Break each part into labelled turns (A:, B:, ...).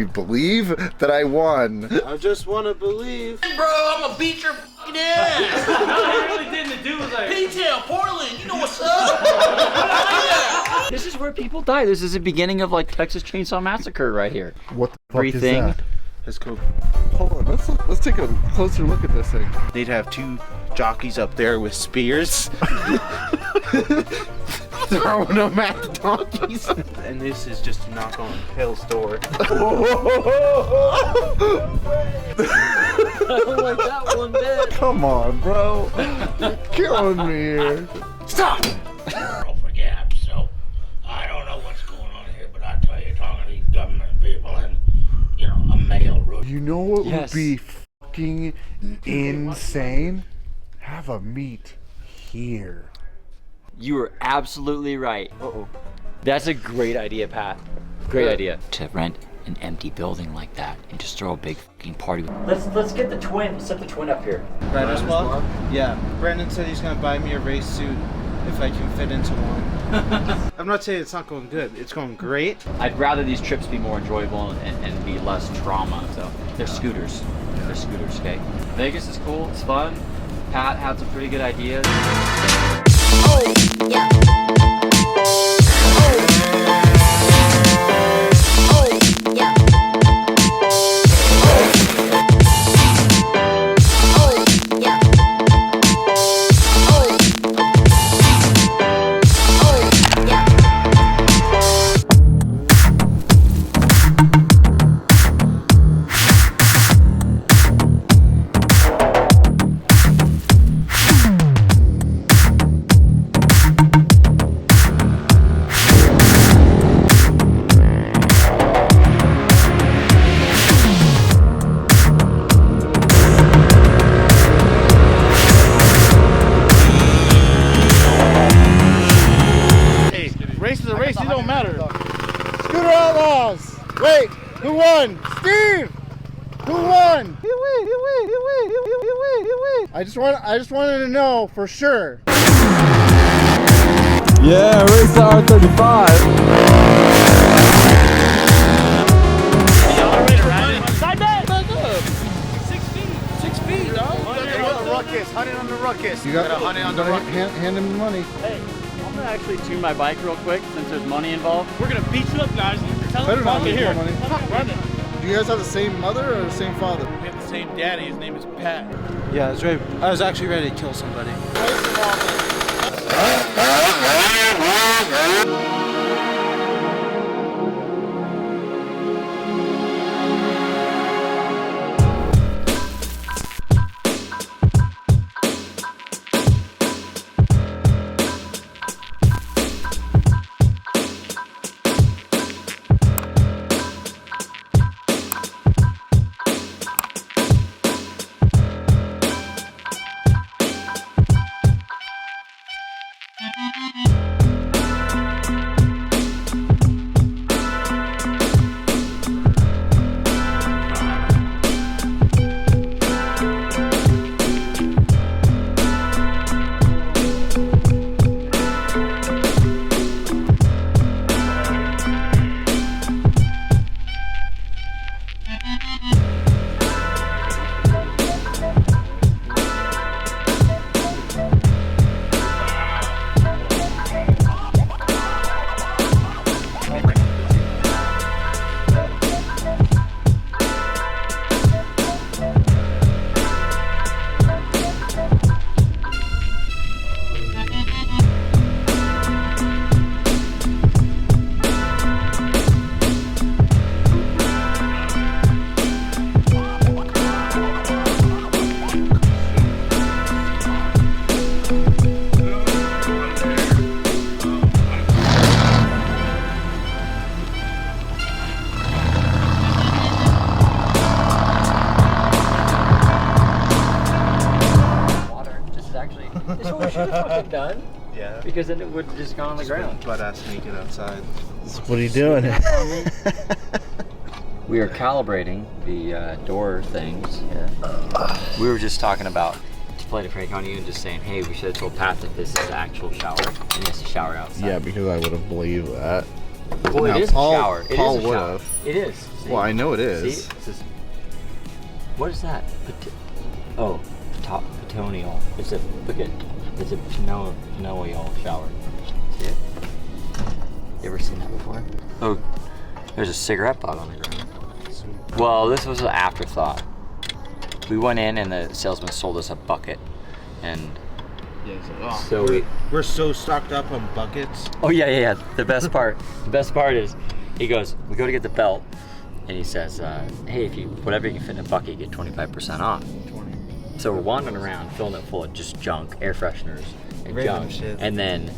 A: You believe that I won.
B: I just want to believe.
C: Bro, I'm gonna beat your fucking ass.
D: No, he really didn't. The dude was like,
C: P-Tail, Portland, you know what's up?
E: This is where people die. This is the beginning of like Texas Chainsaw Massacre right here.
A: What the fuck
E: Everything.
A: is that?
B: That's cool.
A: Hold on, let's take a closer look at this thing.
B: They'd have 2 jockeys up there with spears. Throwing them at the donkeys. And this is just a knock on Hell's door.
E: I don't like that one bit.
A: Come on, bro. You're killing me here.
B: Stop!
C: For gaps, so I don't know what's going on here, but I tell you, talking to these government people and, you know, a male road.
A: You know what
E: Yes.
A: would be fucking insane? Have a meet here.
E: You were absolutely right. That's a great idea, Pat. Great idea. To rent an empty building like that and just throw a big fucking party. Let's get the twin. Set the twin up here.
B: Riders Club? Yeah. Brandon said he's gonna buy me a race suit if I can fit into one. I'm not saying it's not going good. It's going great.
E: I'd rather these trips be more enjoyable and be less trauma. So they're scooters. They're scooters, okay? Vegas is cool. It's fun. Pat had some pretty good ideas.
F: Oh, yeah.
A: Wait, who won? Steve! Who won? I just wanted to know for sure.
G: Yeah, race to R35.
D: y'all ready to ride it? Side bet! 6 feet. 6 feet, dog.
B: Hunting on the ruckus.
A: You got
B: Gotta hunt it on the
A: gotta
B: ruckus.
A: hand him the money.
E: Hey, I'm gonna actually tune my bike real quick since there's money involved.
D: We're gonna beat you up, guys. Tell
A: Better
D: them
A: not
D: to
A: be
D: here.
A: money.
D: Run it.
A: Do you guys have the same mother or the same father?
D: We have the same daddy. His name is Pat.
B: Yeah, I was ready. I was actually ready to kill somebody.
E: This is what we should have fucking done.
B: Yeah.
E: Because then it would have just gone on the ground.
B: Butt ass naked outside.
A: What are you doing?
E: We are calibrating the door things. Yeah. We were just talking about playing a prank on you and just saying, hey, we should have told Pat that this is the actual shower and he has to shower outside.
A: Yeah, because I would have believed that.
E: Well,
A: Now,
E: it is
A: Paul-
E: a shower. It
A: Paul
E: is a shower.
A: would've.
E: It is. See?
A: Well, I know it is.
E: See? It says, what is that? Petonial. It's a Pinoil shower. See it? You ever seen that before? Oh, there's a cigarette butt on the ground. Well, this was an afterthought. We went in and the salesman sold us a bucket, and
B: Yeah, he's like, oh,
E: so
B: we're so stocked up on buckets.
E: Oh yeah. The best part is, he goes, we go to get the belt, and he says, hey, if you whatever you can fit in a bucket, you get 25% off.
B: 20.
E: So we're wandering around, filling it full of just junk, air fresheners, and
B: Random
E: junk.
B: shit.
E: And then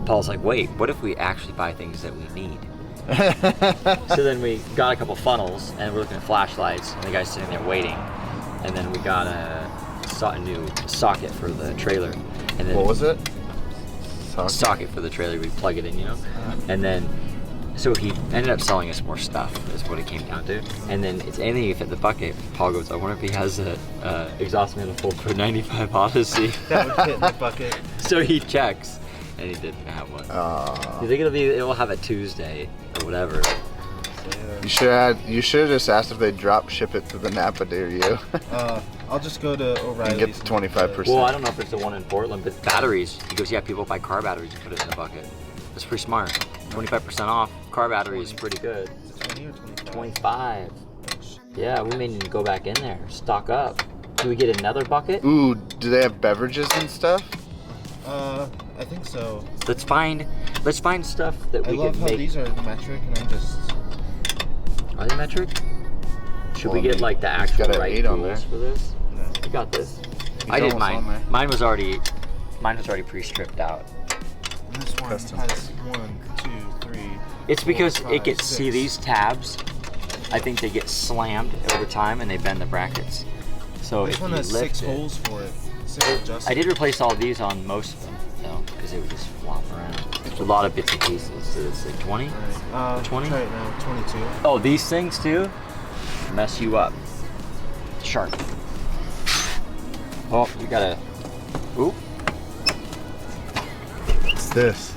E: Paul's like, wait, what if we actually buy things that we need? So then we got a couple funnels, and we're looking at flashlights, and the guy's sitting there waiting. And then we got a new socket for the trailer. And then
A: What was it?
E: socket for the trailer, we plug it in, you know? And then, so he ended up selling us more stuff, is what it came down to. And then it's anything you fit in the bucket. Paul goes, I wonder if he has a exhaust manifold for 95 Odyssey.
B: That would fit in the bucket.
E: So he checks, and he didn't have one. You think it'll have a Tuesday or whatever?
A: You should have just asked if they drop ship it to the Napa near you
B: I'll just go to O'Reilly's.
A: and get the 25%.
E: Well, I don't know if it's the one in Portland, but batteries. He goes, yeah, people buy car batteries and put it in the bucket. That's pretty smart. 25% off. Car battery is pretty good.
B: Is it 20 or 25?
E: 25. Yeah, we may need to go back in there, stock up. Do we get another bucket?
A: Ooh, do they have beverages and stuff?
B: I think so.
E: Let's find stuff that
B: I
E: we
B: love
E: can
B: how
E: make.
B: these are metric, and I'm just.
E: Are they metric? Should
A: Well,
E: we get like the actual
A: got an
E: right
A: 8 on
E: tools
A: there.
E: for this?
B: No.
E: I got this.
A: It's
E: I did
A: almost on there.
E: mine. Mine was already pre-stripped out.
B: And this one
A: Custom.
B: has 1, 2, 3.
E: It's because
B: 4, 5,
E: it gets, see
B: 6.
E: these tabs, I think they get slammed over time and they bend the brackets. So
B: This
E: if
B: one
E: you
B: has
E: lift
B: 6
E: it,
B: holes for it. 6 adjustments.
E: I did replace all these on most of them though, because they would just flop around. There's a lot of bits and pieces. So it's like 20?
B: Alright,
E: 20?
B: Try it now. 22.
E: Oh, these things too mess you up. Sharp. Oh, you gotta. Oop.
A: What's this?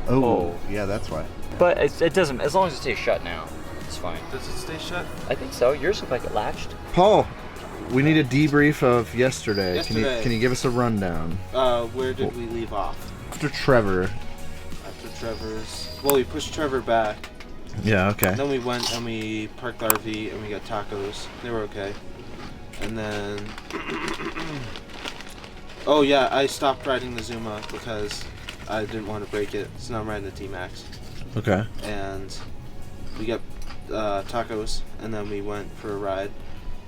E: Oh.
A: Yeah, that's why.
E: But it doesn't. As long as it stays shut now, it's fine.
B: Does it stay shut?
E: I think so. Yours look like it latched.
A: Paul, we need a debrief of yesterday.
B: Yesterday.
A: Can you give us a rundown?
B: Where did we leave off?
A: After Trevor.
B: After Trevor's. Well, we pushed Trevor back.
A: Yeah, okay.
B: Then we went and we parked the RV and we got tacos. They were okay. And then. Oh, yeah, I stopped riding the Zuma because I didn't want to break it. So now I'm riding the T-Max.
A: Okay.
B: And we got tacos and then we went for a ride.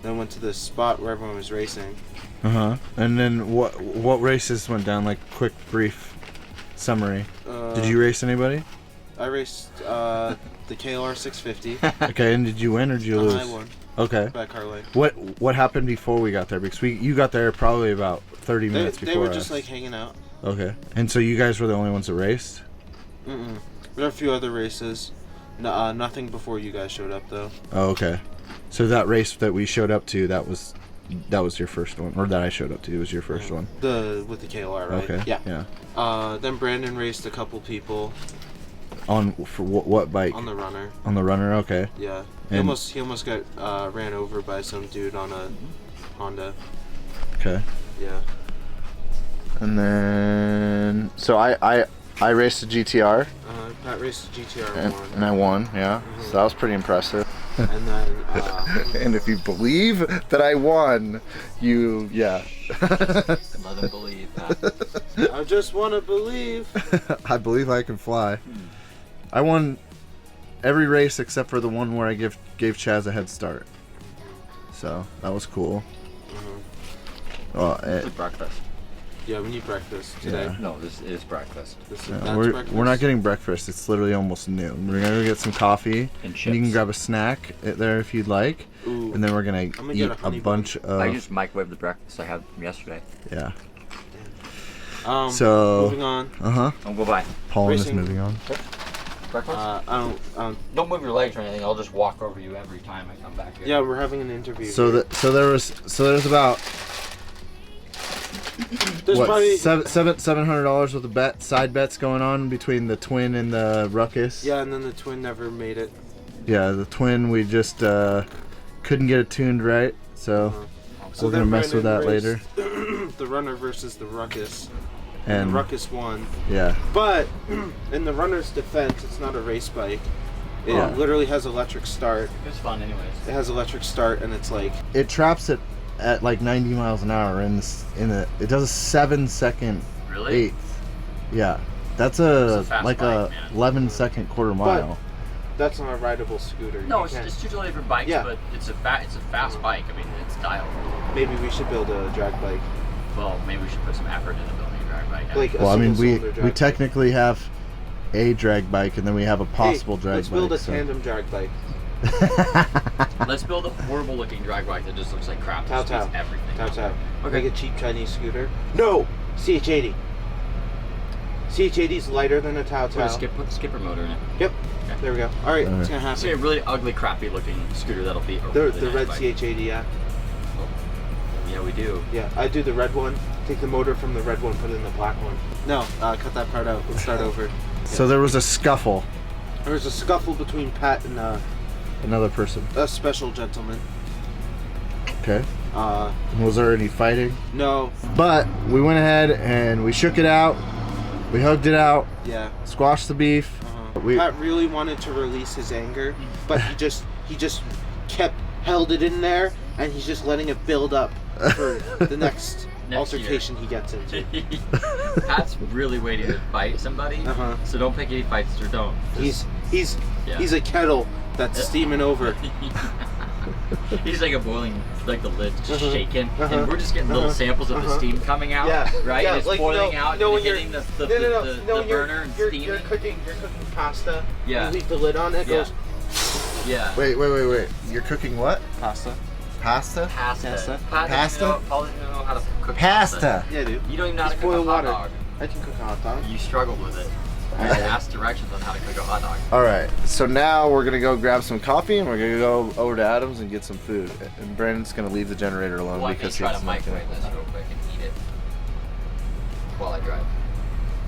B: Then went to the spot where everyone was racing.
A: Uh-huh. And then what races went down? Like, quick, brief summary. Did you race anybody?
B: I raced the KLR 650.
A: Okay, and did you win or did you lose?
B: I won
A: Okay.
B: by car lane.
A: What happened before we got there? Because you got there probably about 30 minutes
B: They
A: before
B: were just
A: us.
B: like hanging out.
A: Okay. And so you guys were the only ones that raced?
B: Mm-mm. There were a few other races. No, nothing before you guys showed up though.
A: Oh, okay. So that race that we showed up to, that was your first one, or that I showed up to was your first one.
B: With the KLR, right?
A: Okay.
B: Yeah. Then Brandon raced a couple people
A: For what bike?
B: on the runner.
A: On the runner. Okay.
B: Yeah. He
A: And-
B: almost got ran over by some dude on a Honda.
A: Okay.
B: Yeah.
A: And then so I raced a GTR
B: Pat raced a GTR
A: and I won. Yeah. So that was pretty impressive.
B: and then
A: And if you believe that I won, yeah.
E: Let them believe that.
B: I just want to believe.
A: I believe I can fly. I won every race except for the one where I gave Chaz a head start. So that was cool. Well,
E: Breakfast.
B: Yeah, we need breakfast today.
A: Yeah.
E: No, this is breakfast.
B: That's
A: we're
B: breakfast.
A: not getting breakfast. It's literally almost noon. We're gonna go get some coffee,
E: And
A: you can
E: chips.
A: grab a snack there if you'd like,
B: Ooh.
A: and then we're gonna
B: gonna
A: eat
B: get a
A: a
B: honey
A: bunch
B: bun.
A: of
E: I just microwaved the breakfast I had from yesterday.
A: yeah.
B: So moving on.
E: Don't go by.
A: Paul is
B: Racing.
A: moving on.
E: Breakfast?
B: I don't.
E: Don't move your legs or anything. I'll just walk over you every time I come back here.
B: Yeah, we're having an interview.
A: So
B: here.
A: there's about
B: There's
A: what,
B: probably
A: $700 worth of side bets going on between the twin and the Ruckus.
B: yeah, and then the twin never made it.
A: Yeah, the twin we just couldn't get it tuned right, so we're gonna
B: then
A: mess with that
B: Brandon
A: later.
B: raced the runner versus the Ruckus,
A: And
B: the Ruckus won.
A: yeah,
B: But in the runner's defense, it's not a race bike. It literally has electric start.
E: It was fun anyways.
B: It has electric start, and it's like
A: it traps it at like 90 miles an hour it does a 7-second
E: Really?
A: eighth. Yeah, that's
E: a fast
A: like
E: bike,
A: a
E: man.
A: 11-second quarter mile.
B: that's not a rideable scooter.
E: No,
B: You
E: it's
B: can't-
E: just two totally different bikes,
B: Yeah.
E: but it's a fast bike. I mean, it's dialed.
B: Maybe we should build a drag bike.
E: Well, maybe we should put some effort into building a drag bike.
B: Like a
A: Well, I mean,
B: single-cylinder drag
A: we
B: bike.
A: technically have a drag bike, and then we have a possible drag
B: Let's
A: bike.
B: build a
A: so-
B: tandem drag bike.
E: Let's build a horrible looking drag bike that just looks like crap.
B: Tao
E: Just
B: Tao.
E: takes everything.
B: Tao Tao.
E: Okay.
B: Like a cheap Chinese scooter. No! CH80. CH80's lighter than a Tao Tao.
E: Put the skipper motor in it.
B: Yep. There we go. Alright,
A: Alright.
B: it's gonna
E: It's gonna
B: happen.
E: be a really ugly, crappy looking scooter that'll be a
B: The
E: really nice
B: red
E: bike.
B: CH80, yeah.
E: Yeah, we do.
B: Yeah, I do the red one. Take the motor from the red one, put it in the black one. No, cut that part out. Let's start over.
A: So there was a scuffle.
B: There was a scuffle between Pat and
A: Another person.
B: a special gentleman.
A: Okay. Was there any fighting?
B: No,
A: But we went ahead and we shook it out. We hugged it out.
B: yeah.
A: Squashed the beef. We
B: Pat really wanted to release his anger, but he just held it in there, and he's just letting it build up for the next altercation he gets into.
E: Pat's really waiting to fight somebody, so don't pick any fights or don't.
B: He's
E: Yeah.
B: he's a kettle that's steaming over.
E: He's like a boiling, like the lid shaking, and we're just getting little samples of the steam coming out,
B: Yeah,
E: right?
B: yeah,
E: and it's
B: like,
E: boiling out,
B: when
E: and
B: you're-
E: hitting the
B: when
E: burner and
B: you're
E: steaming.
B: cooking pasta.
E: Yeah.
B: You leave the lid on, it
E: Yeah.
B: goes
E: Yeah.
A: wait. You're cooking what?
B: pasta.
A: Pasta?
E: Pasta.
A: Pasta?
E: Paul doesn't know how to cook
A: Pasta.
B: Yeah, dude.
E: You don't even know how to
B: Just
E: cook a
B: boil
E: hot
B: water.
E: dog.
B: I can cook a hot dog.
E: You struggled with it. I asked directions on how to cook a hot dog.
A: All right. So now we're gonna go grab some coffee and we're gonna go over to Adam's and get some food. And Brandon's gonna leave the generator alone
E: Well, I may
A: because
E: try
A: he's
E: to
A: not gonna,
E: microwave this real quick and eat it while I drive.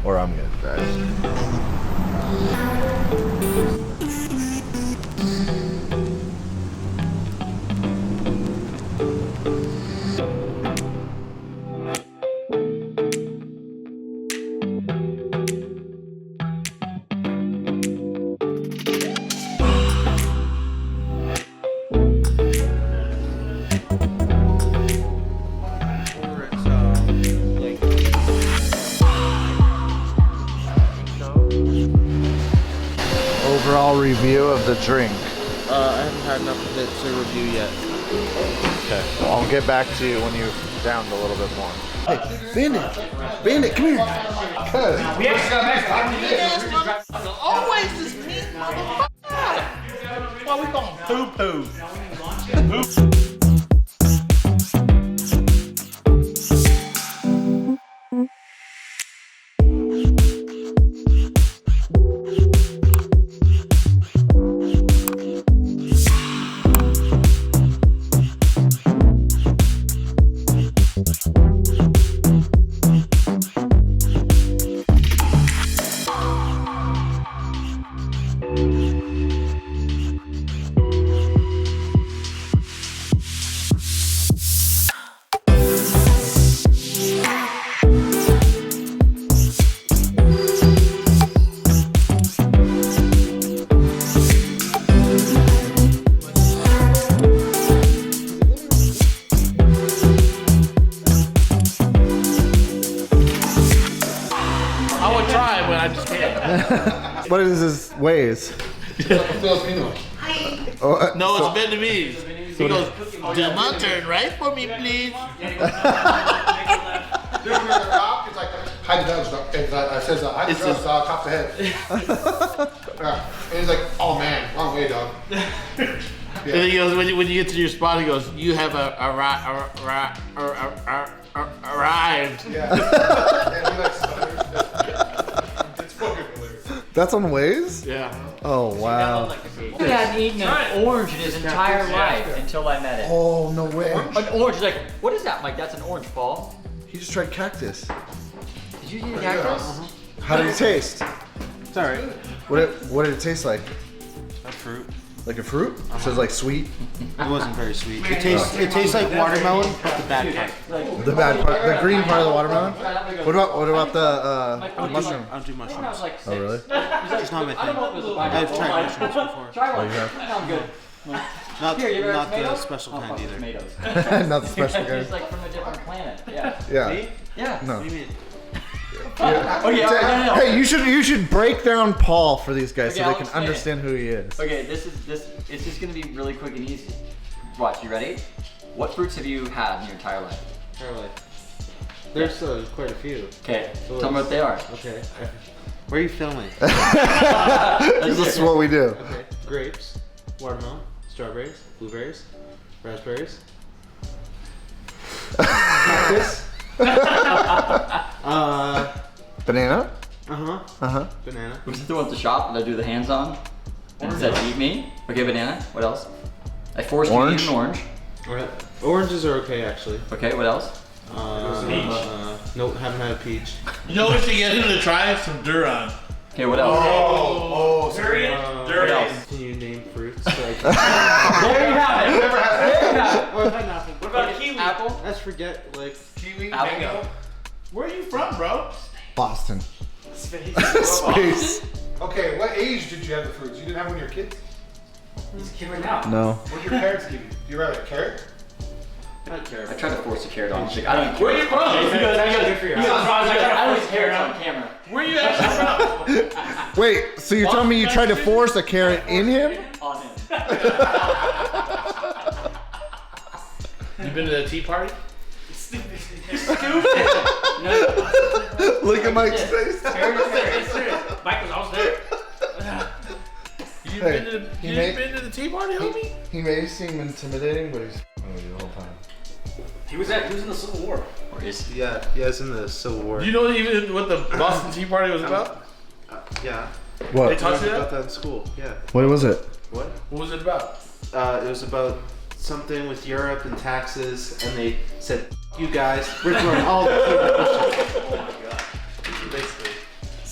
A: or I'm gonna drive.
B: Or it's like
A: Overall review of the drink.
B: I haven't had enough of it to review yet.
A: Okay. Well, I'll get back to you when you've downed a little bit more. Hey, Bandit, come here.
D: Always this mean motherfucker. Why we call him poo-poo? I would try, but I just can't.
A: What is his ways? Oh,
D: No, it's Vietnamese. He goes, do my turn right for me, please.
H: Hide the dogs, dog. I says, hide the dogs, dog, cop the head. Yeah. And he's like, oh man, wrong way, dog.
D: And then he goes, when you get to your spot, he goes, you have arrived.
H: Yeah. And he like stutters. It's fucking hilarious.
A: That's on Waze?
D: Yeah.
A: Oh, wow.
E: He hadn't eaten an orange in his entire life until I met him.
A: Oh, no way.
E: An orange, he's like, what is that? I'm like, that's an orange, Paul.
A: He just tried cactus.
E: Did you eat a cactus?
A: How did it taste?
B: It's alright.
A: What did it taste like?
B: A fruit.
A: Like a fruit? So it's like sweet?
B: It wasn't very sweet. It tastes like watermelon, but the bad kind.
A: The bad part, the green part of the watermelon? What about the mushroom?
B: I don't do mushrooms.
A: Oh really?
B: It's not my thing. I've tried mushrooms before.
E: Try one.
A: you have?
E: I'm good.
B: Not
E: Not
B: the special kind either.
E: Tomatoes.
A: Not the special guy.
E: It's like from a different planet. Yeah.
A: Yeah.
B: Me?
E: Yeah.
A: No.
B: What do you mean?
E: Oh yeah. No.
A: Hey, you should break down Paul for these guys
E: Okay,
A: so
E: I'll
A: they can
E: explain it.
A: understand who he is.
E: Okay, it's just gonna be really quick and easy. Watch, you ready? What fruits have you had in your entire life?
B: There's quite a few.
E: Okay, tell me what they are.
B: Okay. Where are you filming?
A: This is what we do.
B: Okay. Grapes, watermelon, strawberries, blueberries, raspberries. Cactus.
A: Banana?
B: Banana.
E: Was it the one at the shop that I do the hands on? And it said eat me? Okay, banana. What else? I forced you to eat an orange.
B: Alright. Oranges are okay actually.
E: Okay, what else?
B: Nope, haven't had a peach.
D: You know what you get him to try? Some Duran.
E: Okay, what else?
D: Durian.
B: Can you name fruits?
E: There you have it.
H: Never had
E: There you have it.
B: Or pineapple.
D: What about kiwi?
E: Apple?
B: Let's forget like
D: Kiwi,
E: Apple.
D: mango. Where are you from, bro?
A: Boston.
B: space.
A: Space.
H: Okay, what age did you have the fruits? You didn't have when you were kids?
D: He's a kid right now.
A: No.
H: What did your parents give you? Do you rather a carrot?
B: Not carrot.
E: I tried to force a carrot on. She's like, I don't care.
D: Where are you from?
B: Good for you.
E: I don't care on camera.
D: Where are you actually from?
A: Wait, so you're telling me you tried to force a carrot in him?
E: On him.
D: You been to the tea party?
A: Look at Mike's face.
D: Mike was almost there. You
A: Hey,
D: been to the tea party, homie?
A: He may seem intimidating, but he's the whole time.
D: He was in the Civil War.
E: Or is
B: Yeah, it's in the Civil War.
D: Do you know even what the Boston Tea Party was about?
B: Yeah.
D: They
A: What?
D: taught you
B: About
D: that?
B: that in school. Yeah.
A: What was it?
B: What?
D: What was it about?
B: It was about something with Europe and taxes, and they said, "You guys, we're throwing all the
D: Oh my god.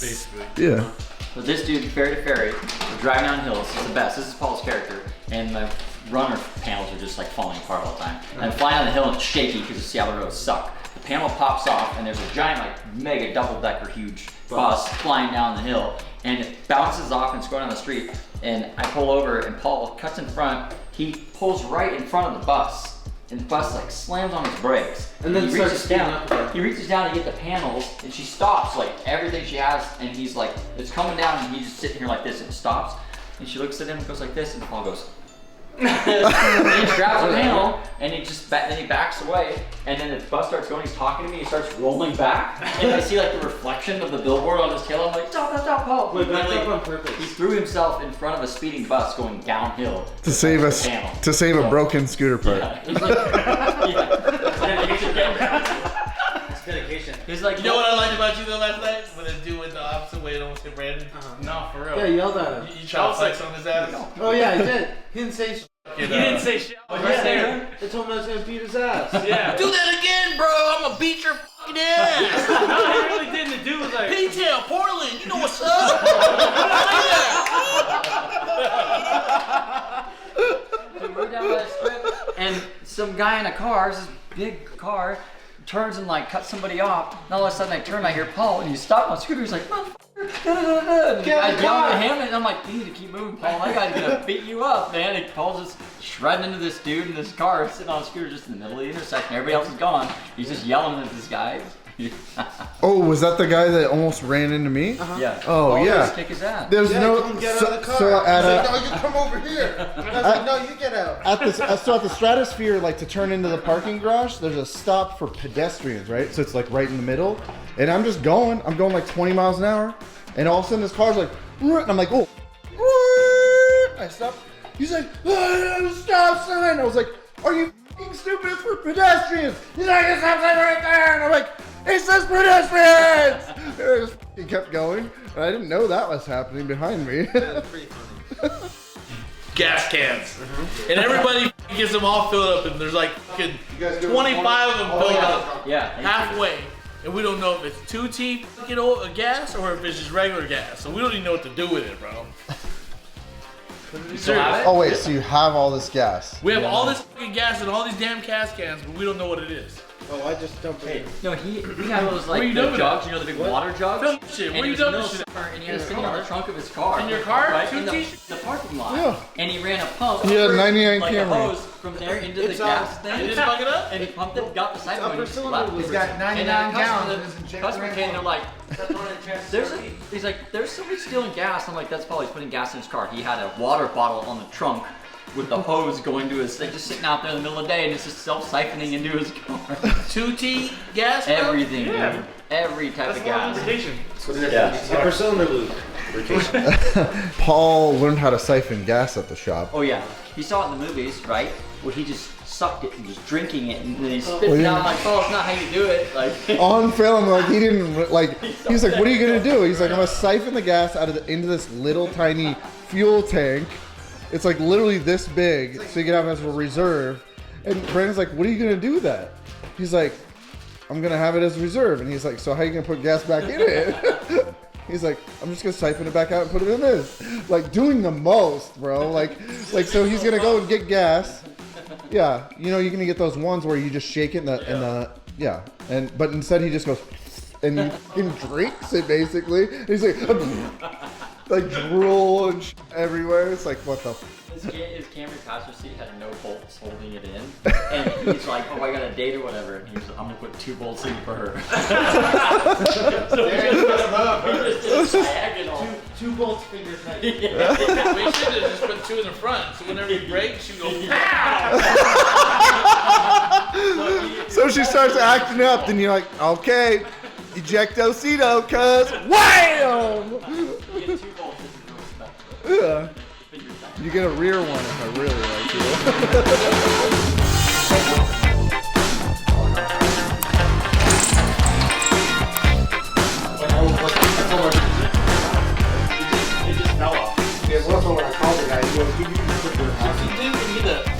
D: Basically.
A: Yeah.
E: So this dude, ferry to ferry, we're driving down hills. This is the best. This is Paul's character. And the runner panels are just like falling apart all the time. And I'm flying down the hill and it's shaky because the Seattle roads suck. The panel pops off and there's a giant, like mega double-decker huge bus flying down the hill. And it bounces off and it's going down the street. And I pull over and Paul cuts in front. He pulls right in front of the bus. And the bus like slams on his brakes.
B: And then
E: he
B: starts
E: reaches
B: speeding
E: down.
B: up again.
E: He reaches down to get the panels, and she stops like everything she has, and he's like, it's coming down, and he's just sitting here like this, and it stops, and she looks at him and goes like this, and Paul goes. And he grabs the panel, and he just then he backs away, and then the bus starts going. He's talking to me. He starts rolling back, and I see like the reflection of the billboard on his tail. I'm like, stop, Paul!
B: Wait, back
E: Literally,
B: up on purpose.
E: he threw himself in front of a speeding bus going downhill
A: To save
E: the
A: us,
E: panel.
A: to save a
E: So,
A: broken scooter part.
E: Yeah, he's like,
B: It's dedication.
E: he's like,
D: You know what I liked about you though last night? When the dude went the opposite way and almost hit Brandon? No, for real.
B: Yeah, you yelled at him.
D: You tried to flex on his ass?
B: Oh yeah, I did. He didn't say shit.
D: You didn't say shit.
B: Yeah, I told him I was gonna beat his ass.
D: Yeah. Do that again, bro. I'm gonna beat your fucking ass.
B: No, he really didn't. The dude was like,
D: P-Tail, Portland, you know what's up?
E: So we're down by the strip, and some guy in a car, this big car, turns and like cuts somebody off. And all of a sudden I turn, I hear Paul, and he stopped my scooter. He's like, motherfucker, da-da-da-da. And I yell at him, and I'm like, you need to keep moving, Paul. That guy's gonna beat you up, man. And Paul's just shredding into this dude in this car, sitting on a scooter just in the middle of the intersection. Everybody else is gone. He's just yelling at this guy.
A: Oh, was that the guy that almost ran into me?
E: Yeah.
A: Oh,
E: Paul
A: yeah.
E: just kick his ass.
A: There's
B: yeah,
A: no.
B: come get
A: so,
B: out of the car.
A: so at
H: He's like,
A: a,
H: no, you come over here.
B: I was like, no, you get out.
A: so at the Stratosphere, like to turn into the parking garage, there's a stop for pedestrians, right? So it's like right in the middle, and I'm just going. I'm going like 20 miles an hour, and all of a sudden this car's like, and I'm like, oh, I stop. He's like, stop sign. I was like, are you f***ing stupid? It's for pedestrians. He's like, it's stop sign right there, and I'm like, it says pedestrians. And he kept going, and I didn't know that was happening behind me.
B: That's pretty funny.
D: gas cans, and everybody gets them all filled up, and there's like fucking 25 of them filled up halfway, and we don't know if it's 2T gas or if it's just regular gas. So we don't even know what to do with it, bro.
A: Oh wait, so you have all this gas?
D: We have all this fucking gas and all these damn gas cans, but we don't know what it is.
B: Oh, I just dumped it.
E: No, he had those like
D: you
E: the
D: doing?
E: jugs, you know, the big water jugs.
D: Film shit. Where you doing this shit?
E: And he had it sitting on the trunk of his car.
D: In your car?
E: Right?
D: 2T?
E: In the parking lot.
A: Yeah.
E: And he ran a pump.
A: He had 99
E: like
A: Camry.
E: a hose from there into the gas thing.
D: You didn't fuck it up?
E: And he pumped it, got the side
B: upper
E: one.
B: cylinder was
I: got 99 gallons.
E: Customer came, they're like, he's like, there's somebody stealing gas. I'm like, that's probably putting gas in his car. He had a water bottle on the trunk with the hose going to his thing, just sitting out there in the middle of the day, and it's just self-siphoning into his car.
D: 2T gas? Bro?
E: Everything, dude. Every type of gas.
B: Upper cylinder lube.
A: Paul learned how to siphon gas at the shop.
E: Oh yeah, he saw it in the movies, right? Where he just sucked it and was drinking it, and then he spits it out. I'm like, oh, it's not how you do it. Like
A: on film, like he didn't like. He's like, what are you gonna do? He's like, I'm gonna siphon the gas out of into this little tiny fuel tank. It's like literally this big, so you can have it as a reserve. And Brandon's like, what are you gonna do with that? He's like, I'm gonna have it as a reserve. And he's like, so how are you gonna put gas back in it? He's like, I'm just gonna siphon it back out and put it in this. Like doing the most, bro. Like so he's gonna go and get gas. Yeah, you know, you're gonna get those ones where you just shake it but instead he just goes and he drinks it basically. And he's like drool and everywhere. It's like, what the?
E: His Camry passenger seat had no bolts holding it in, and he's like, "Oh, I got a date or whatever," and he was like, "I'm gonna put 2 bolts in for her." So he just did a diagonal.
B: 2 bolts finger tight.
D: We should have just put 2 in the front, so whenever you brake, she goes, pow!
A: So she starts acting up, then you're like, okay, ejectocito, cuz wham!
E: You get 2 bolts.
A: Yeah. You get a rear one if I really like you.
D: It just fell off.
H: Yeah, well, that's when I called the guy. He goes, you can put your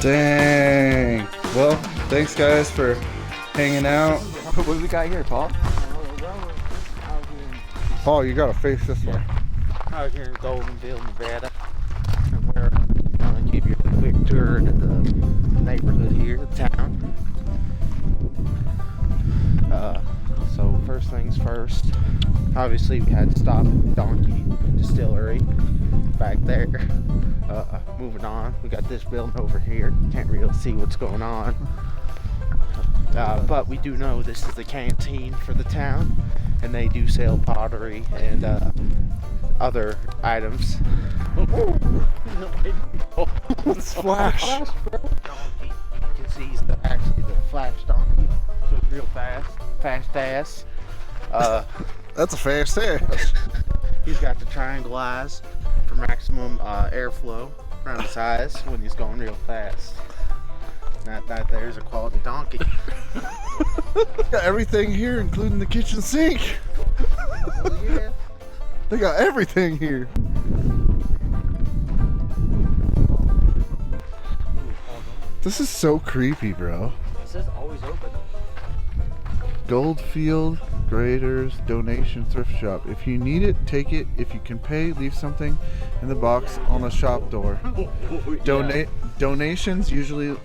A: Dang. Well, thanks guys for hanging out.
I: What do we got here, Paul?
A: Paul, you gotta face this one.
B: Out here in GOLDFIELD, Nevada. And we're gonna give you a quick tour of the neighborhood here, the town. So first things first, obviously we had to stop at Donkey Distillery back there. Moving on, we got this building over here. Can't really see what's going on. But we do know this is the canteen for the town, and they do sell pottery and other items.
A: Splash.
B: Donkey, you can see he's actually the flash donkey, so it's real fast ass.
A: That's a fast ass.
B: He's got the triangle eyes for maximum airflow around his eyes when he's going real fast. That there's a quality donkey.
A: Got everything here, including the kitchen sink.
B: Oh, yeah.
A: They got everything here. This is so creepy, bro.
E: It says always open.
A: GOLDFIELD Graders Donation Thrift Shop. If you need it, take it. If you can pay, leave something in the box on the shop door. Donations usually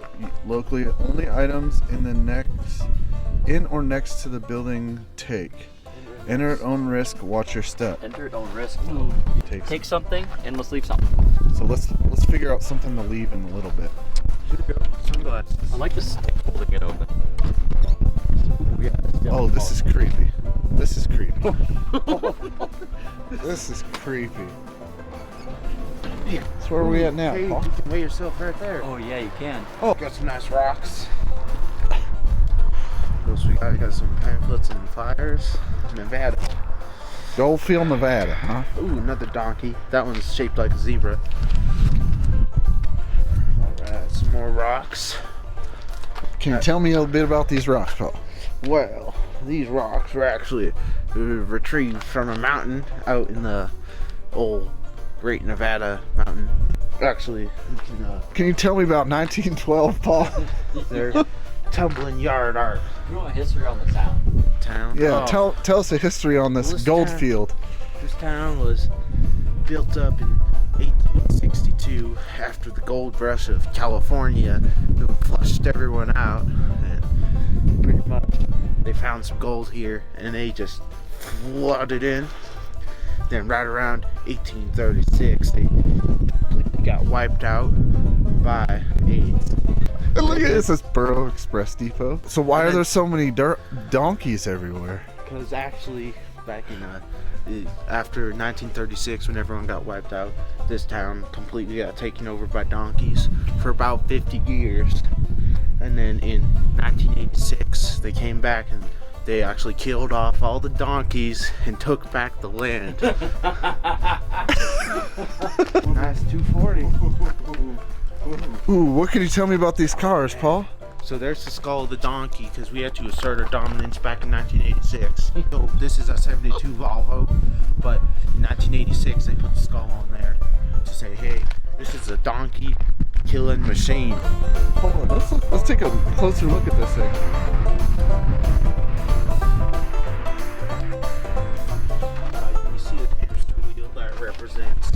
A: locally. Only items in or next to the building take. Enter at own risk. Watch your step.
E: Enter at own risk.
A: Take
E: something and let's leave something.
A: So let's figure out something to leave in a little bit.
B: Sunglasses.
E: I like the stick holding it open.
A: Oh, this is creepy. This is creepy. This is creepy.
B: Yeah.
A: So where are we at now,
B: Hey,
A: Paul?
B: you can weigh yourself right there.
E: Oh yeah, you can.
B: Oh, got some nice rocks. What else we got? We got some pamphlets and flyers. Nevada.
A: GOLDFIELD Nevada, huh?
B: Ooh, another donkey. That one's shaped like a zebra. Alright, some more rocks.
A: Can you tell me a little bit about these rocks, Paul?
B: Well, these rocks were actually retrieved from a mountain out in the old Great Nevada Mountain Actually,
A: Can you tell me about 1912, Paul?
B: they're tumbling yard art.
E: You want history on the town?
A: Yeah,
B: Oh.
A: tell us the history on this
B: This
A: Goldfield.
B: This town was built up in 1862 after the gold rush of California, who flushed everyone out, and pretty much they found some gold here and they just flooded in. Then right around 1836 they completely got wiped out by AIDS.
A: And look at this, this Burro Express Depot. So why are there so many donkeys everywhere?
B: Because actually back in after 1936, when everyone got wiped out, this town completely got taken over by donkeys for about 50 years. And then in 1986, they came back and they actually killed off all the donkeys and took back the land. Nice 240.
A: Ooh, what can you tell me about these cars, Paul?
B: So there's the skull of the donkey because we had to assert our dominance back in 1986. So this is a 72 Volvo, but in 1986 they put the skull on there to say, hey, this is a donkey killing machine.
A: Hold on, let's take a closer look at this thing.
B: You see the hamster wheel that represents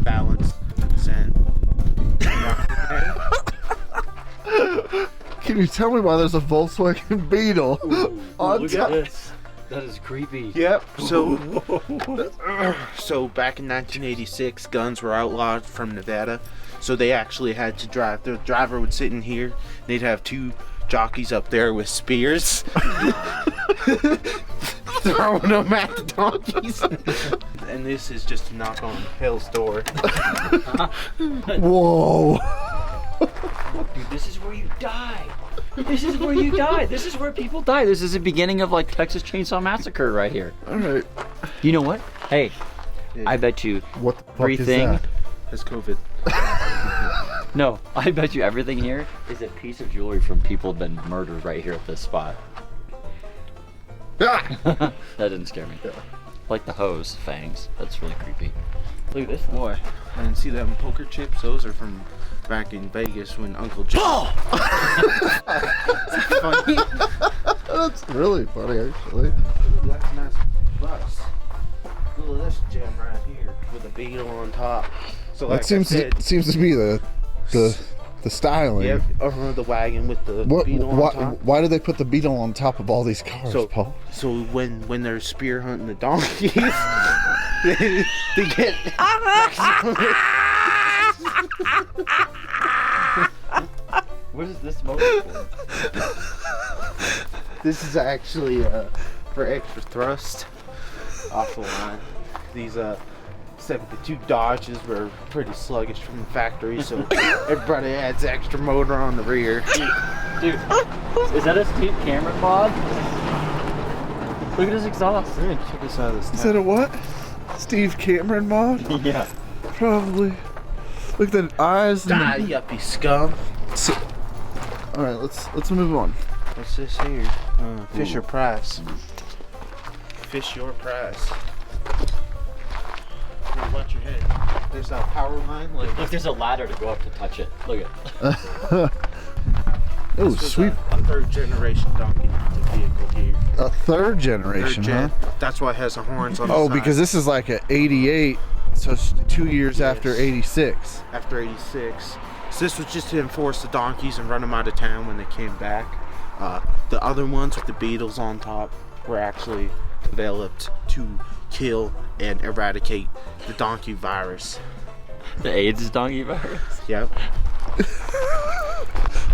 B: balance, consent.
A: Can you tell me why there's a Volkswagen Beetle on
E: Look
A: top?
E: at this. That is creepy.
B: Yep. So back in 1986, guns were outlawed from Nevada. So they actually had to drive. The driver would sit in here. They'd have two jockeys up there with spears, throwing them at the donkeys. And this is just a knock on hell's door.
A: Whoa.
E: Dude, this is where you die. This is where you die. This is where people die. This is the beginning of like Texas Chainsaw Massacre right here.
A: All right.
E: You know what? Hey, I bet you
A: What the fuck
E: everything.
A: is that?
B: Has COVID.
E: No, I bet you everything here is a piece of jewelry from people who've been murdered right here at this spot. That didn't scare me. Like the hose fangs. That's really creepy. Look at this.
B: Boy, I didn't see them poker chips. Those are from back in Vegas when Uncle Joe. Funny.
A: That's really funny, actually.
B: Ooh, that's a nice bus. Look at this gem right here with a beetle on top. So like
A: That seems to be the styling.
B: Yep, the wagon with the
A: What?
B: beetle on top.
A: Why do they put the Beetle on top of all these cars, Paul?
B: So when they're spear hunting the donkeys, they get.
E: What is this motor for?
B: This is actually for extra thrust off the line. These 72 Dodges were pretty sluggish from the factory, so everybody adds extra motor on the rear.
E: Dude, is that a Steve Cameron mod? Look at his exhaust.
B: Man, check this out of this
A: Is that a what? Steve Cameron mod?
E: Yeah.
A: Probably. Look at the eyes.
B: Die, yuppie scum.
A: All right, let's move on.
B: What's this here? Fisher Price. Fish your price. Here, watch your head. There's that power line.
E: Look, there's a ladder to go up to touch it. Look at it.
A: Oh,
B: This was
A: sweet.
B: A third generation donkey vehicle here.
A: A third generation,
B: Third gen.
A: huh?
B: That's why it has the horns on the
A: Oh,
B: side.
A: because this is like a 88, so it's 2 years after
B: Yes.
A: 86.
B: After 86. So this was just to enforce the donkeys and run them out of town when they came back. The other ones with the beetles on top were actually developed to kill and eradicate the donkey virus.
E: The AIDS donkey virus.
B: Yep.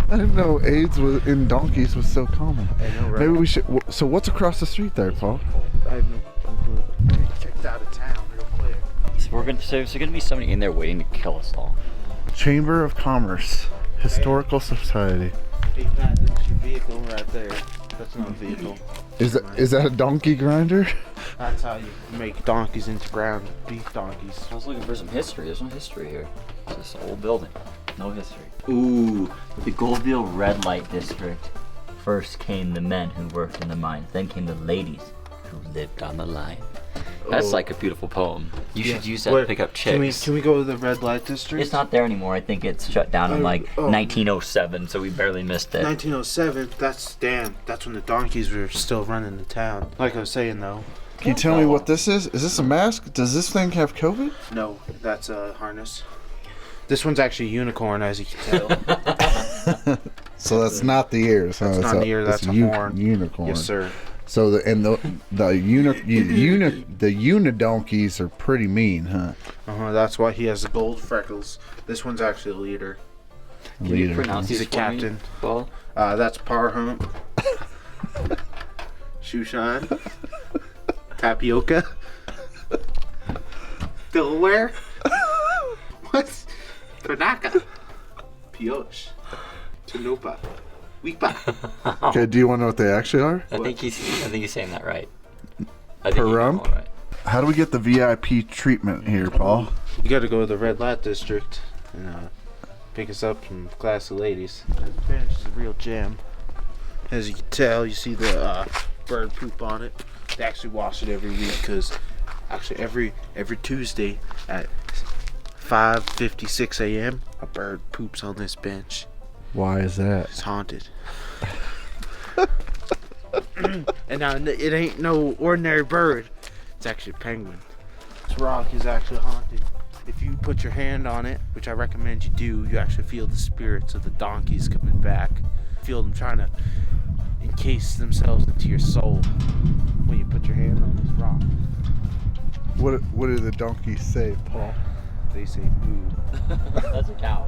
A: I didn't know AIDS in donkeys was so common.
B: I know, right?
A: Maybe we should. So what's across the street there, Paul?
B: I have no clue. Checked out of town real quick.
E: So there's gonna be somebody in there waiting to kill us all.
A: Chamber of Commerce, Historical Society.
B: Hey Pat, that's your vehicle right there. That's not a vehicle.
A: Is that a donkey grinder?
B: That's how you make donkeys into ground beef donkeys.
E: I was looking for some history. There's no history here. It's this old building. No history. Ooh, the Goldfield Red Light District. First came the men who worked in the mines. Then came the ladies who lived on the line. That's like a beautiful poem. You should use that to pick up chicks.
B: Can we go to the red light district?
E: It's not there anymore. I think it's shut down in like 1907, so we barely missed it.
B: 1907. That's when the donkeys were still running the town. Like I was saying though.
A: Can you tell me what this is? Is this a mask? Does this thing have COVID?
B: No, that's a harness. This one's actually a unicorn, as you can tell.
A: So that's not the ears.
B: That's not the ear. That's a horn.
A: Unicorn.
B: Yes, sir.
A: So the unidonkeys are pretty mean, huh?
B: That's why he has the gold freckles. This one's actually a leader.
E: Can you pronounce
B: He's a captain. That's Parhump. Shoeshine. Tapioca. Delaware. What? Tanaka. Pioche. Tanupa. Weepa.
A: Okay, do you want to know what they actually are?
E: I think he's saying that right.
A: Perump? Right. How do we get the VIP treatment here, Paul?
B: You gotta go to the red light district and pick us up some classy ladies. This bench is a real gem. As you can tell, you see the bird poop on it. They actually wash it every week because actually every Tuesday at 5:56 a.m. a bird poops on this bench.
A: Why is that?
B: It's haunted. And now it ain't no ordinary bird. It's actually a penguin. This rock is actually haunted. If you put your hand on it, which I recommend you do, you actually feel the spirits of the donkeys coming back. Feel them trying to encase themselves into your soul when you put your hand on this rock.
A: What do the donkeys say, Paul?
B: They say boo.
E: That's a cow.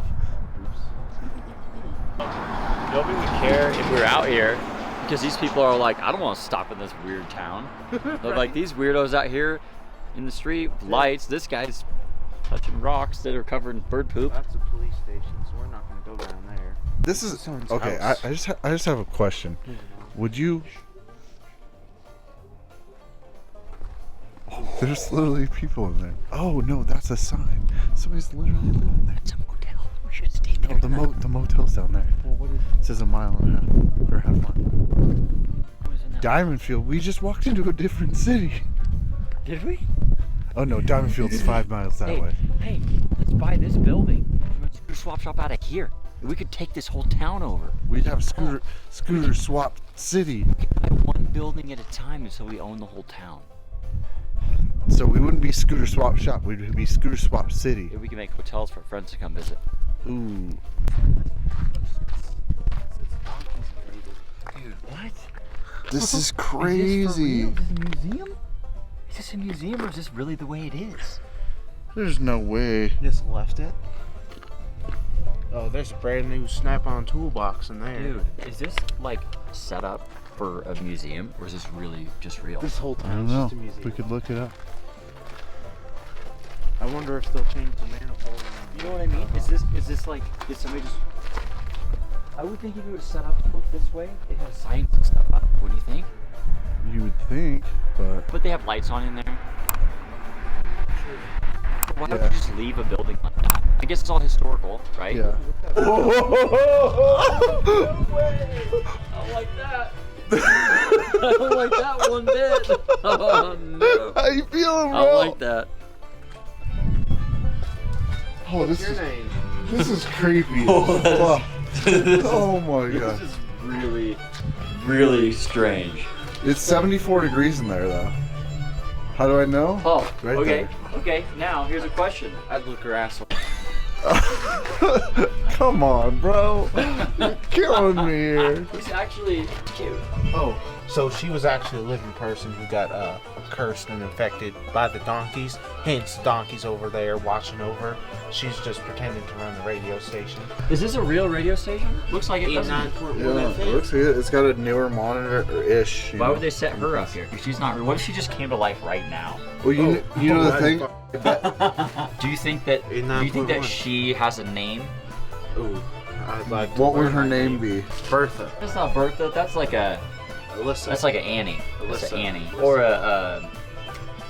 E: Nobody would care if we were out here because these people are like, I don't want to stop in this weird town. They're like, these weirdos out here in the street, lights, this guy's touching rocks that are covered in bird poop.
B: That's a police station, so we're not going to go down there.
A: This is okay. I just have a question. Would you? Oh, there's literally people in there. Oh no, that's a sign. Somebody's literally living there.
E: It's a motel. We should stay there.
A: No, the motel's down there.
B: Well, what is
A: it? Says a mile and a half or half mile. Diamondfield. We just walked into a different city.
E: Did we?
A: Oh no, Diamondfield's 5 miles that way.
E: Hey, let's buy this building. Scooter swap shop out of here. We could take this whole town over.
A: We'd have scooter swap city.
E: We could buy one building at a time until we own the whole town.
A: So we wouldn't be scooter swap shop. We'd be scooter swap city.
E: We can make hotels for friends to come visit.
A: Ooh.
E: Dude, what?
A: This is crazy.
E: Is this a museum? Is this a museum or is this really the way it is?
A: There's no way.
B: Just left it. Oh, there's a brand new Snap-on toolbox in there.
E: Dude, is this like set up for a museum or is this really just real?
B: This whole
A: I
B: time
A: don't
B: is
A: know.
B: just a museum.
A: We could look it up.
B: I wonder if they'll change the manifold.
E: You know what I mean? Is this like, did somebody just... I would think if it was set up to look this way, it has signs and stuff up. What do you think?
A: You would think, but...
E: But they have lights on in there. Why don't you just leave a building like that? I guess it's all historical, right?
A: Yeah.
E: No way! I don't like that. I don't like that one bit. Oh no.
A: How you feeling, bro?
E: I don't like that.
A: Oh,
B: What's your name?
A: This is creepy. Oh my god.
E: This is really, really strange.
A: It's 74 degrees in there, though. How do I know?
E: Oh,
A: Right
E: okay.
A: there.
E: Okay, now here's a question.
B: I'd look her asshole.
A: Come on, bro. You're killing me here.
E: He's actually cute.
B: Oh, so she was actually a living person who got cursed and infected by the donkeys. Hence, the donkeys over there watching over. She's just pretending to run the radio station.
E: Is this a real radio station? Looks like it doesn't.
B: 89.1
A: Yeah, it
B: FM.
A: looks good. It's got a newer monitor-ish.
E: Why would they set her up here? She's not. What if she just came to life right now?
A: Well, you know the thing.
E: Do you think that? Do you think that
B: 89.1.
E: she has a name?
B: Ooh, I'd like to
A: What would
B: learn
A: her
B: that
A: name be?
B: Bertha.
E: That's not Bertha. That's like a.
B: Alyssa.
E: That's like an Annie. That's an
B: Alyssa.
E: Annie. Or a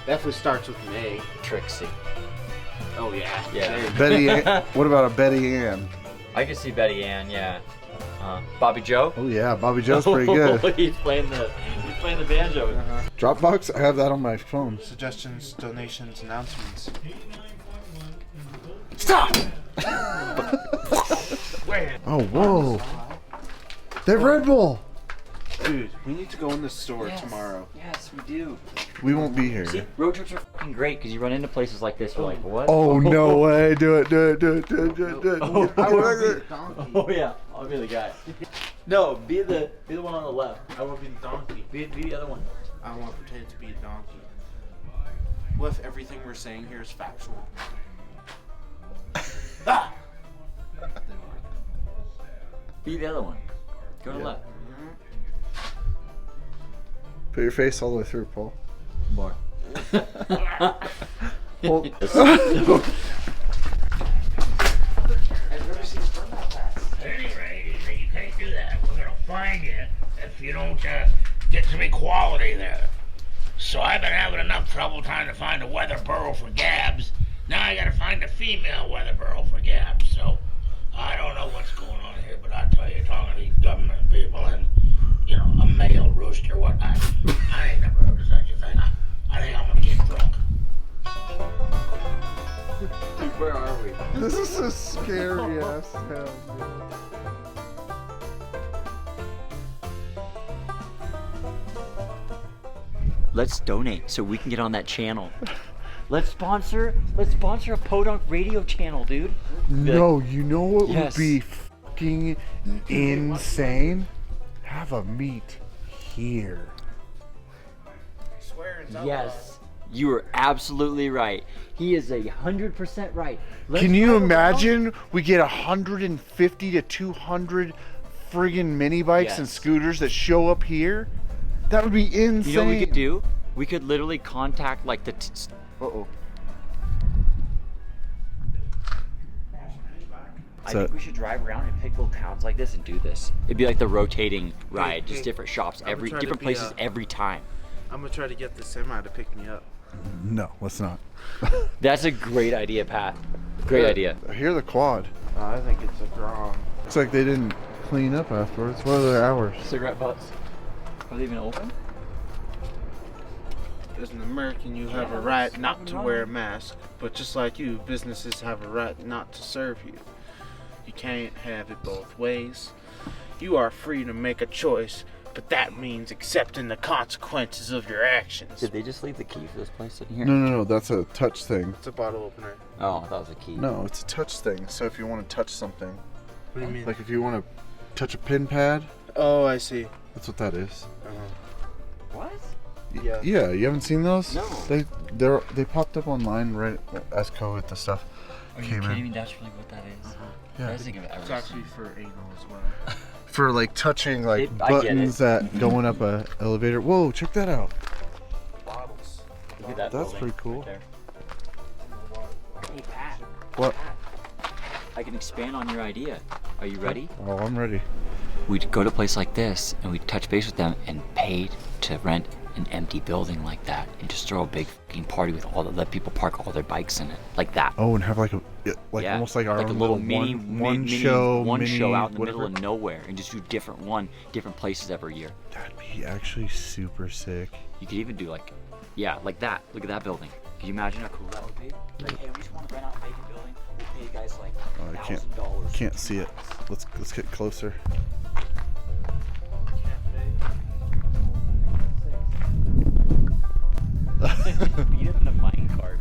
B: Definitely starts with an A.
E: Trixie.
B: Oh yeah.
E: Yeah.
A: Betty Ann. What about a Betty Ann?
E: I can see Betty Ann. Yeah. Bobby Joe.
A: Oh yeah, Bobby Joe's pretty good.
E: He's playing the playing the banjo.
A: Dropbox? I have that on my phone.
B: Suggestions, donations, announcements.
A: Stop! Oh, whoa. That Red Bull!
B: Dude, we need to go in the store tomorrow.
E: Yes, we do.
A: We won't be here.
E: See, road trips are fucking great because you run into places like this. You're like, what?
A: Oh, no way. Do it.
E: Oh yeah, I'll be the guy. No, be the one on the left.
B: I want to be the donkey.
E: Be the other one.
B: I want to pretend to be a donkey. What if everything we're saying here is factual?
E: Be the other one. Go to the left.
A: Put your face all the way through, Paul.
E: Bar.
A: Well,
C: At any rate, you can't do that. We're gonna find you if you don't get some equality there. So I've been having enough trouble trying to find a weather burrow for Gabs. Now I gotta find a female weather burrow for Gabs. So I don't know what's going on here, but I tell you, talking to these government people and, you know, a male rooster, what I ain't never heard of such a thing. I think I'm gonna get drunk.
E: Dude, where are we?
A: this is a scary ass town, dude.
E: Let's donate so we can get on that channel. Let's sponsor a Podunk radio channel, dude.
A: No, you know what
E: Yes.
A: would be fucking insane? Have a meet here.
E: Yes, you are absolutely right. He is 100% right.
A: Can you imagine we get 150 to 200 friggin' mini bikes and
E: Yes.
A: scooters that show up here? That would be insane.
E: You know what we could do? We could literally contact like the.
A: Uh-oh.
E: I think we should drive around and pick little towns like this and do this. It'd be like the rotating ride, just different shops, different places every time.
B: I'm gonna try to get the semi to pick me up.
A: No, let's not.
E: That's a great idea, Pat. Great idea.
A: I hear the quad.
B: I think it's a draw.
A: Looks like they didn't clean up afterwards. What are their hours?
E: Cigarette butts. Are they even open?
B: As an American, you have a right not to wear a mask, but just like you, businesses have a right not to serve you. You can't have it both ways. You are free to make a choice, but that means accepting the consequences of your actions.
E: Did they just leave the key for this place sitting here?
A: No, that's a touch thing.
B: It's a bottle opener.
E: Oh, I thought it was a key.
A: No, it's a touch thing. So if you want to touch something,
B: What do you mean?
A: like if you want to touch a pin pad,
B: Oh, I see.
A: that's what that is.
E: What?
B: Yeah.
A: Yeah, you haven't seen those?
E: No.
A: They popped up online right as COVID the stuff
E: Are you
A: came
E: kidding
A: in.
E: me? That's really what that is.
A: Yeah.
E: I don't think I've ever
B: It's
E: seen
B: actually for anal as well.
A: For like touching like
E: I get
A: buttons
E: it.
A: that going up a elevator. Whoa, check that out.
B: Bottles.
E: Look at that
A: That's
E: building
A: pretty cool.
E: right there. Hey, Pat.
A: What?
E: I can expand on your idea. Are you ready?
A: Oh, I'm ready.
E: We'd go to a place like this and we'd touch base with them and pay to rent an empty building like that and just throw a big fucking party with let people park all their bikes in it like that.
A: Oh, and have like
E: Yeah,
A: almost like our
E: like a
A: own
E: little
A: one
E: mini
A: show
E: out in the
A: whatever.
E: middle of nowhere and just do different places every year.
A: That'd be actually super sick.
E: You could even do like that. Look at that building. Can you imagine how cool that would be? Like, hey, we just want to rent out a vacant building. We'll pay you guys like
A: Oh, I
E: $1,000.
A: can't see it. Let's get closer.
E: Beat up in a mine cart.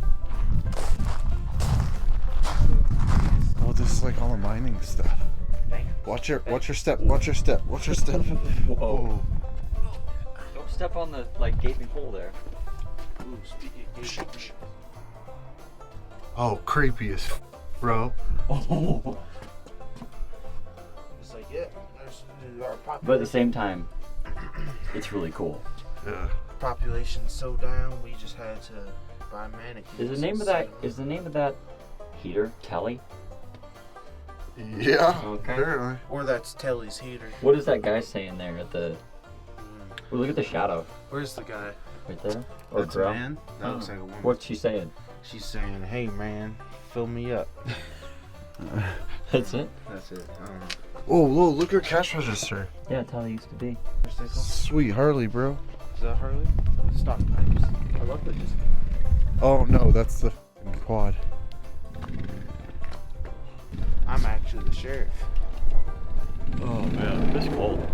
A: Oh, this is like all the mining stuff. Watch your step. Watch your step.
E: Whoa. Don't step on the like gaping hole there.
B: Ooh, speaking of gay,
A: Oh, creepy as bro.
E: Oh.
B: it's like, yeah, our
E: But at the same time, it's really cool.
A: Yeah.
B: population's so down, we just had to buy mannequins.
E: Is the name of that heater Telly?
A: Yeah.
E: Okay.
A: Apparently.
B: Or that's Telly's heater.
E: What is that guy saying there at the? Well, look at the shadow.
B: Where's the guy?
E: Right there. Or
B: That's
E: girl.
B: a man? That looks like a woman.
E: What's she saying?
B: She's saying, hey man, fill me up.
E: That's it.
B: That's it. I don't know.
A: Oh, whoa, look at your cash register.
E: Yeah, that's how they used to be.
A: Sweet Harley, bro.
B: Is that Harley? Stock pipes.
E: I love that. Just
A: Oh no, that's the quad.
B: I'm actually the sheriff.
E: oh man, it's cold.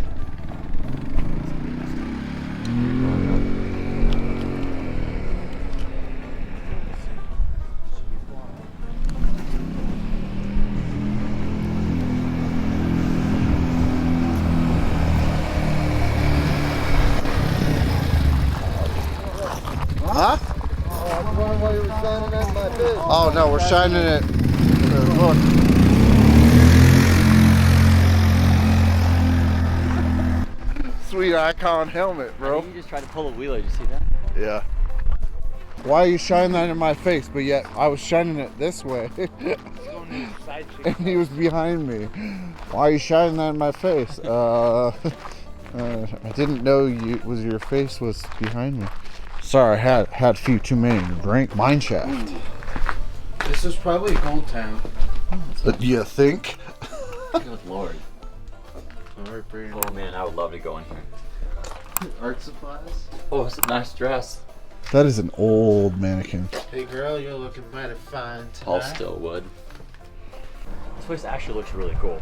A: Huh? Oh no, we're shining it. Look. Sweet icon helmet, bro.
E: You just tried to pull a wheeler. Did you see that?
A: Yeah. Why are you shining that in my face? But yet I was shining it this way. And he was behind me. Why are you shining that in my face? I didn't know your face was behind me. Sorry, I had a few too many to drink. Mine shaft.
B: This is probably Gold Town.
A: You think?
E: Good lord.
B: Alright, Brandon.
E: Oh man, I would love to go in here.
B: Art supplies?
E: Oh, it's a nice dress.
A: That is an old mannequin.
B: Hey girl, you're looking mighty fine tonight.
E: Paul Stillwood. This place actually looks really cool.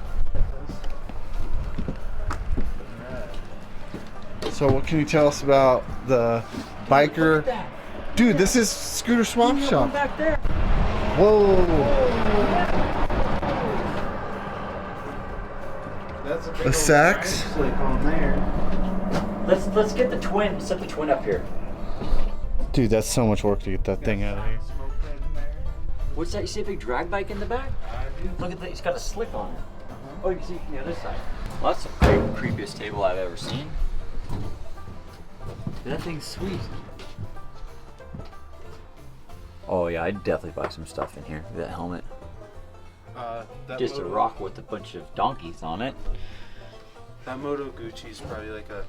A: So what can you tell us about the biker? Dude, this is Scooterswapshop.
E: Back there.
A: Whoa.
B: That's a big
A: A
B: old
A: sax?
B: drag slick on there.
E: Let's get the twin. Set the twin up here.
A: Dude, that's so much work to get that thing out of here.
B: Smoke right in there.
E: What's that? You see a big drag bike in the back?
B: I do.
E: Look at that. It's got a slick on it. Oh, you can see it from the other side. Well, that's the creepiest table I've ever seen. That thing's sweet. Oh yeah, I'd definitely buy some stuff in here. That helmet. Just a rock with a bunch of donkeys on it.
B: That Moto Gucci's probably like a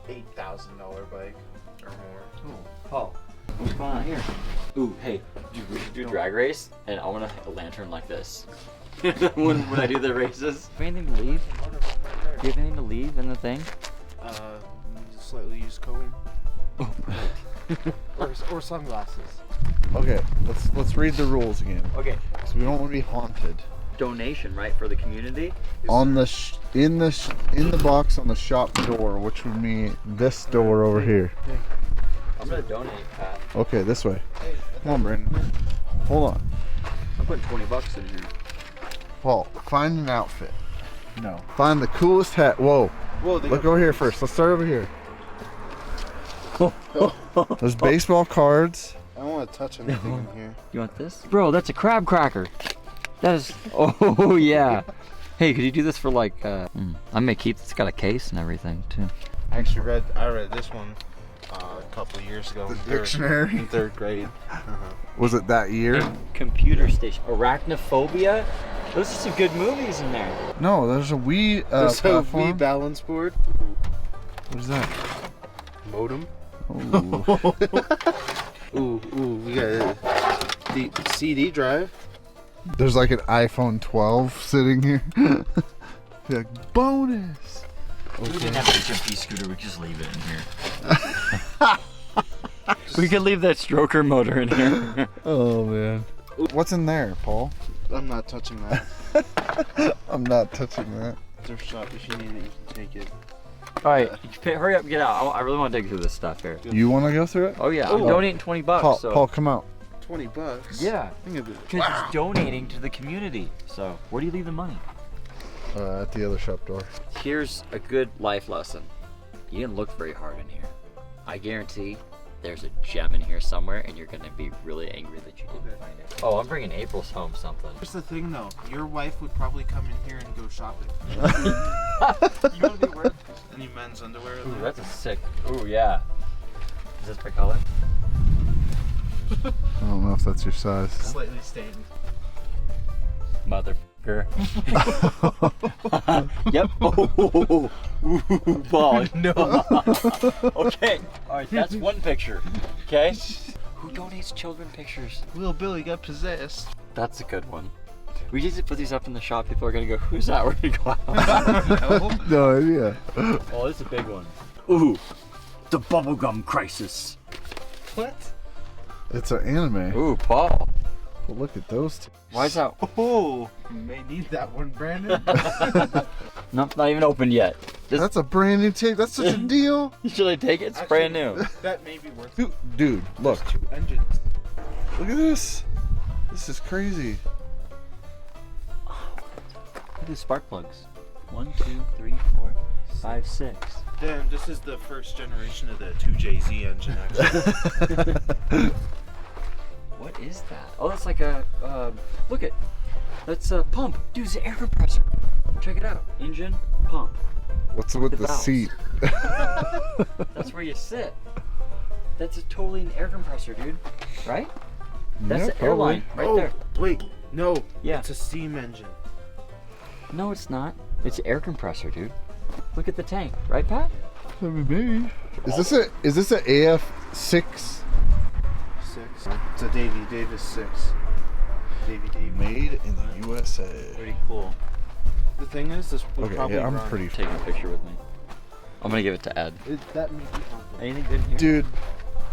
B: $8,000 bike or more.
E: Oh, Paul, what's going on here? Ooh, hey, dude, we should do a drag race, and I want a lantern like this. when I do the races. Do you have anything to leave? Do you have anything to leave in the thing?
B: Slightly used comb. or sunglasses.
A: Okay, let's read the rules again.
E: Okay.
A: So we don't want to be haunted.
E: Donation, right, for the community?
A: On the in the box on the shop door, which would mean this door over here.
E: I'm gonna donate, Pat.
A: Okay, this way. Come on, Brandon. Hold on.
E: I'm putting $20 in here.
A: Paul, find an outfit. No. Find the coolest hat. Whoa. Look over here first. Let's start over here. There's baseball cards.
B: I don't want to touch anything in here.
E: You want this? Bro, that's a crab cracker. That is, oh yeah. Hey, could you do this for like, I may keep, it's got a case and everything too.
B: I read this one a couple of years ago.
A: The dictionary?
B: In third grade.
A: Was it that year?
E: Computer station. Arachnophobia? Those are some good movies in there.
A: No, there's a Wii
B: There's a
A: platform.
B: Wii balance board.
A: What is that?
B: Modem.
A: Ooh.
B: Ooh, we got the CD drive.
A: There's like an iPhone 12 sitting here. Like, bonus.
E: We didn't have an HMP scooter, we could just leave it in here. We could leave that stroker motor in here.
A: Oh man. What's in there, Paul?
B: I'm not touching that.
A: I'm not touching that.
B: Thrift shop, if you need it, you can take it.
E: Alright, hurry up, get out. I really want to dig through this stuff here.
A: You want to go through it?
E: Oh yeah, I'm donating $20.
A: Paul,
E: so.
A: Paul, come out.
B: $20.
E: Yeah,
B: Think of it.
E: because it's donating to the community. So, where do you leave the money?
A: At the other shop door.
E: Here's a good life lesson. You didn't look very hard in here. I guarantee there's a gem in here somewhere, and you're gonna be really angry that you didn't find it. Oh, I'm bringing April's home something.
B: Here's the thing though, your wife would probably come in here and go shopping. You wouldn't be wearing any men's underwear.
E: Ooh, that's a sick. Ooh, yeah. Is this my color?
A: I don't know if that's your size.
B: Slightly stained.
E: Motherfucker. Yep. Oh, ooh, Paul, no. Okay. All right, that's one picture. Okay. Who donates children pictures?
B: Little Billy got possessed.
E: That's a good one. We need to put these up in the shop. People are gonna go, "Who's that?" We're gonna go out.
A: No idea.
E: Oh, this is a big one. Ooh, The bubblegum crisis.
B: What?
A: It's an anime.
E: Ooh, Paul.
A: Well, look at those two.
E: Why is that?
B: Oh, you may need that one, Brandon.
E: Nope, not even opened yet.
A: That's a brand new tape. That's such a deal.
E: Should I take it? It's brand new.
B: That may be worth
A: Dude, look.
B: There's 2 engines.
A: Look at this. This is crazy.
E: Look at the spark plugs. 1, 2, 3, 4, 5, 6.
B: Damn, this is the first generation of the 2JZ engine, actually.
E: What is that? Oh, that's like a, look it. That's a pump. Dude, it's an air compressor. Check it out. Engine, pump.
A: What's with the
E: valves.
A: seat?
E: That's where you sit. That's totally an air compressor, dude. Right? That's
A: Yeah,
E: the airline right there.
B: Wait, no.
E: Yeah.
B: It's a steam engine.
E: No, it's not. It's an air compressor, dude. Look at the tank, right, Pat?
A: Maybe. Is this a AF6?
B: 6. It's a Davy Davis 6. Davy.
A: Made in the USA.
E: Pretty cool.
B: The thing is, this would
A: Okay,
B: probably
A: yeah, I'm
B: run.
A: pretty.
E: Taking a picture with me. I'm gonna give it to Ed.
B: That may be haunted.
E: Anything good here?
A: Dude.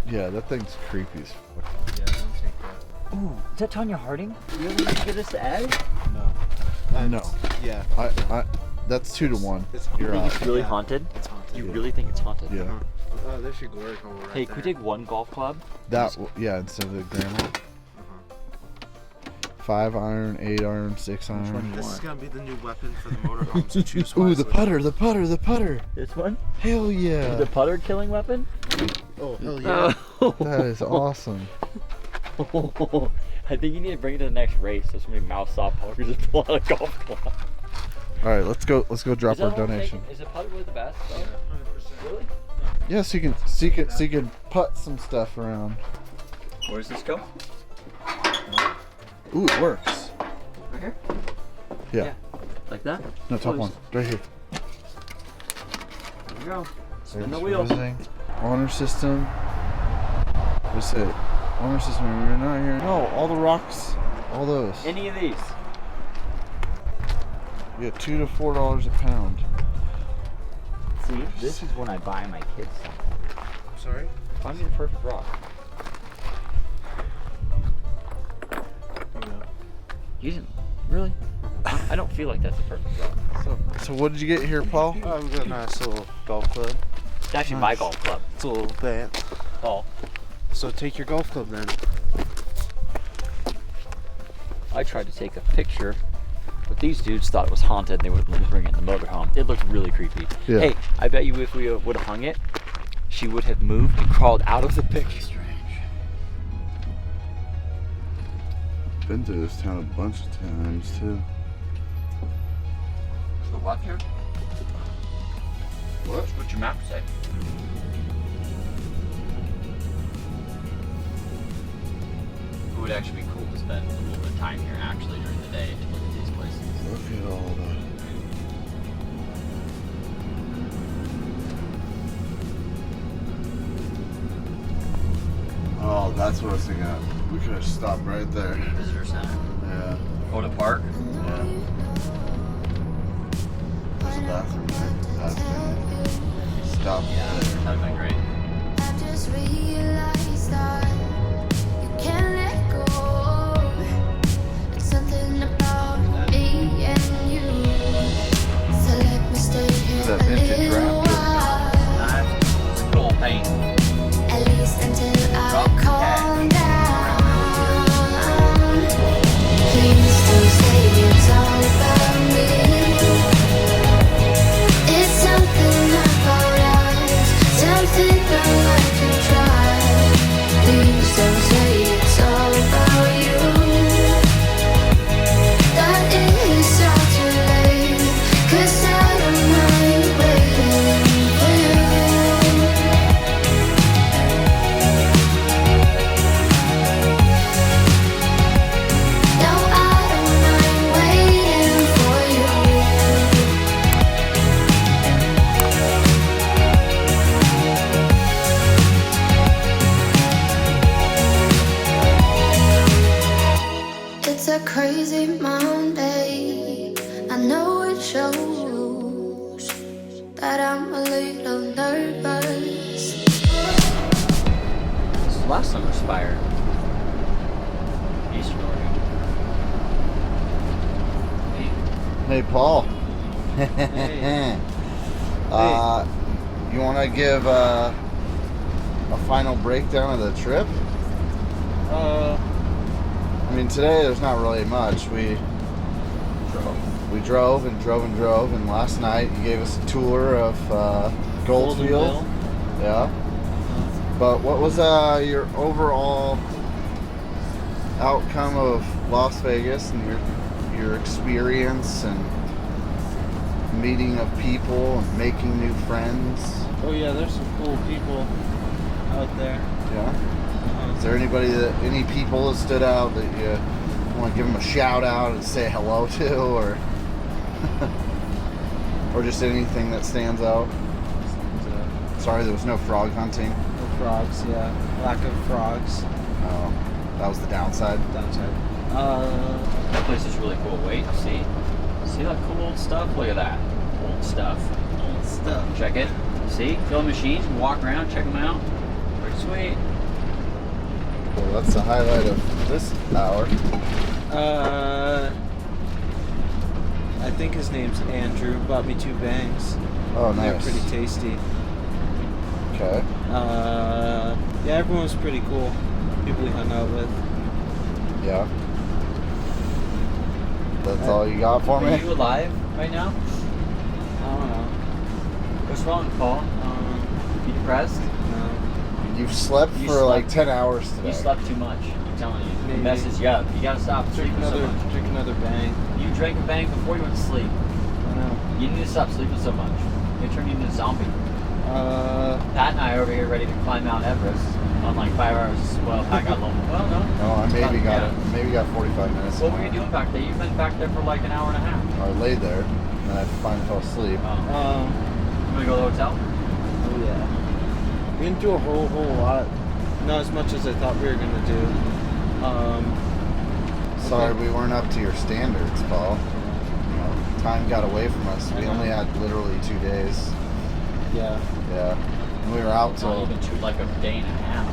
A: Yeah, that thing's creepy as fuck.
B: Yeah, don't take that.
E: Ooh, is that Tanya Harding? You really need to give this to Ed?
B: No.
A: No.
B: Yeah.
A: I that's 2 to 1. You're
E: You think
A: out.
E: it's really
B: Yeah.
E: haunted?
B: It's haunted.
E: You really think it's haunted?
A: Yeah.
B: Oh, there's your glory hole right
E: Hey,
B: there.
E: can we take one golf club?
A: That yeah, instead of the grandma. 5 iron, 8 iron, 6 iron.
B: This is gonna be the new weapon for the motorhomes. So choose
A: Ooh,
B: wisely.
A: the putter.
E: This one?
A: Hell yeah.
E: The putter killing weapon?
B: Oh, hell yeah.
A: That is awesome.
E: I think you need to bring it to the next race so somebody mouse saw Paul could just pull out a golf club.
A: All right, let's go drop our donation.
E: Is the putter really the best? Though? Really?
A: Yeah, so you can putt some stuff around.
E: Where does this go?
A: Ooh, it works.
E: Right here?
A: Yeah.
E: Like that?
A: No, top one. Right here.
E: There you go. Spin
A: Thanks
E: the
A: for
E: wheel.
A: visiting. Honor system. What's it? Honor system. We're not here. No, all the rocks. All those.
E: Any of these?
A: You get $2 to $4 a pound.
E: See, this is when I buy my kids something.
B: Sorry?
E: Find me the perfect rock. You didn't really? I don't feel like that's the perfect rock.
A: So what did you get here, Paul?
B: Oh, we got a nice little golf club.
E: It's actually my golf club.
B: It's a little band.
E: Paul.
B: So take your golf club then.
E: I tried to take a picture, but these dudes thought it was haunted and they wouldn't let me bring it in the motorhome. It looked really creepy.
A: Yeah.
E: Hey, I bet you if we would have hung it, she would have moved and crawled out of the picture.
A: Been through this town a bunch of times too.
E: So what here?
A: What?
E: What's your map say? It would actually be cool to spend a little bit of time here actually during the day and look at these places.
A: Look at all the. Oh, that's what I was thinking of. We could have stopped right there.
E: Visitor center.
A: Yeah.
E: Oh, the park?
A: Yeah. There's a bathroom there. That's been. Stop.
E: Yeah, that would have been great.
F: I just realized that you can't let go. It's something about me and you. So let me stay here
A: That
F: a
A: vintage
F: little
A: Raptor.
F: while.
E: It's a good old paint.
F: At least until I calm down. Please don't say it's all about me. It's something about us, something
E: last summer's fire. Easter
A: Hey, Paul.
B: Hey.
A: You want to give a final breakdown of the trip? I mean, today there's not really much. We drove, and last night you gave us a tour of Goldfield. Yeah. But what was your overall outcome of Las Vegas and your experience and meeting of people and making new friends?
B: Oh yeah, there's some cool people out there.
A: Yeah. Is there any people that stood out that you want to give them a shout out and say hello to, or or just anything that stands out? Sorry, there was no frog hunting.
B: No frogs, yeah. Lack of frogs.
A: Oh, that was the downside.
E: That place is really cool. Wait, see that cool old stuff? Look at that old stuff. Check it. See, fill machines. Walk around, check them out. Pretty sweet.
A: Well, that's the highlight of this hour.
B: I think his name's Andrew. Bought me 2 bangs.
A: Oh,
B: They're
A: nice.
B: pretty tasty.
A: Okay.
B: Yeah, everyone was pretty cool. People we hung out with.
A: Yeah. That's all you got for me?
E: Are you alive right now?
B: I don't know.
E: What's wrong, Paul? You depressed?
B: No.
A: You've slept for like 10 hours today.
E: You slept too much. I'm telling you.
B: Maybe.
E: It messes you up. You gotta stop
B: Drink
E: sleeping so
B: another
E: much.
B: bang.
E: You drank a bang before you went to sleep.
B: I know.
E: You need to stop sleeping so much. You turn you into a zombie. Pat and I are over here ready to climb Mount Everest on like 5 hours. Well, Pat got a little. Well, no.
A: No, I maybe got 45 minutes.
E: What were you doing back there? You've been back there for like an hour and a half.
A: I laid there, and then I finally fell asleep.
E: You wanna go to the hotel?
B: Oh yeah. We didn't do a whole lot. Not as much as I thought we were gonna do.
A: Sorry, we weren't up to your standards, Paul. You know, time got away from us. We only had literally 2 days.
B: Yeah.
A: Yeah. And we were out till
E: Even to like a day and a half.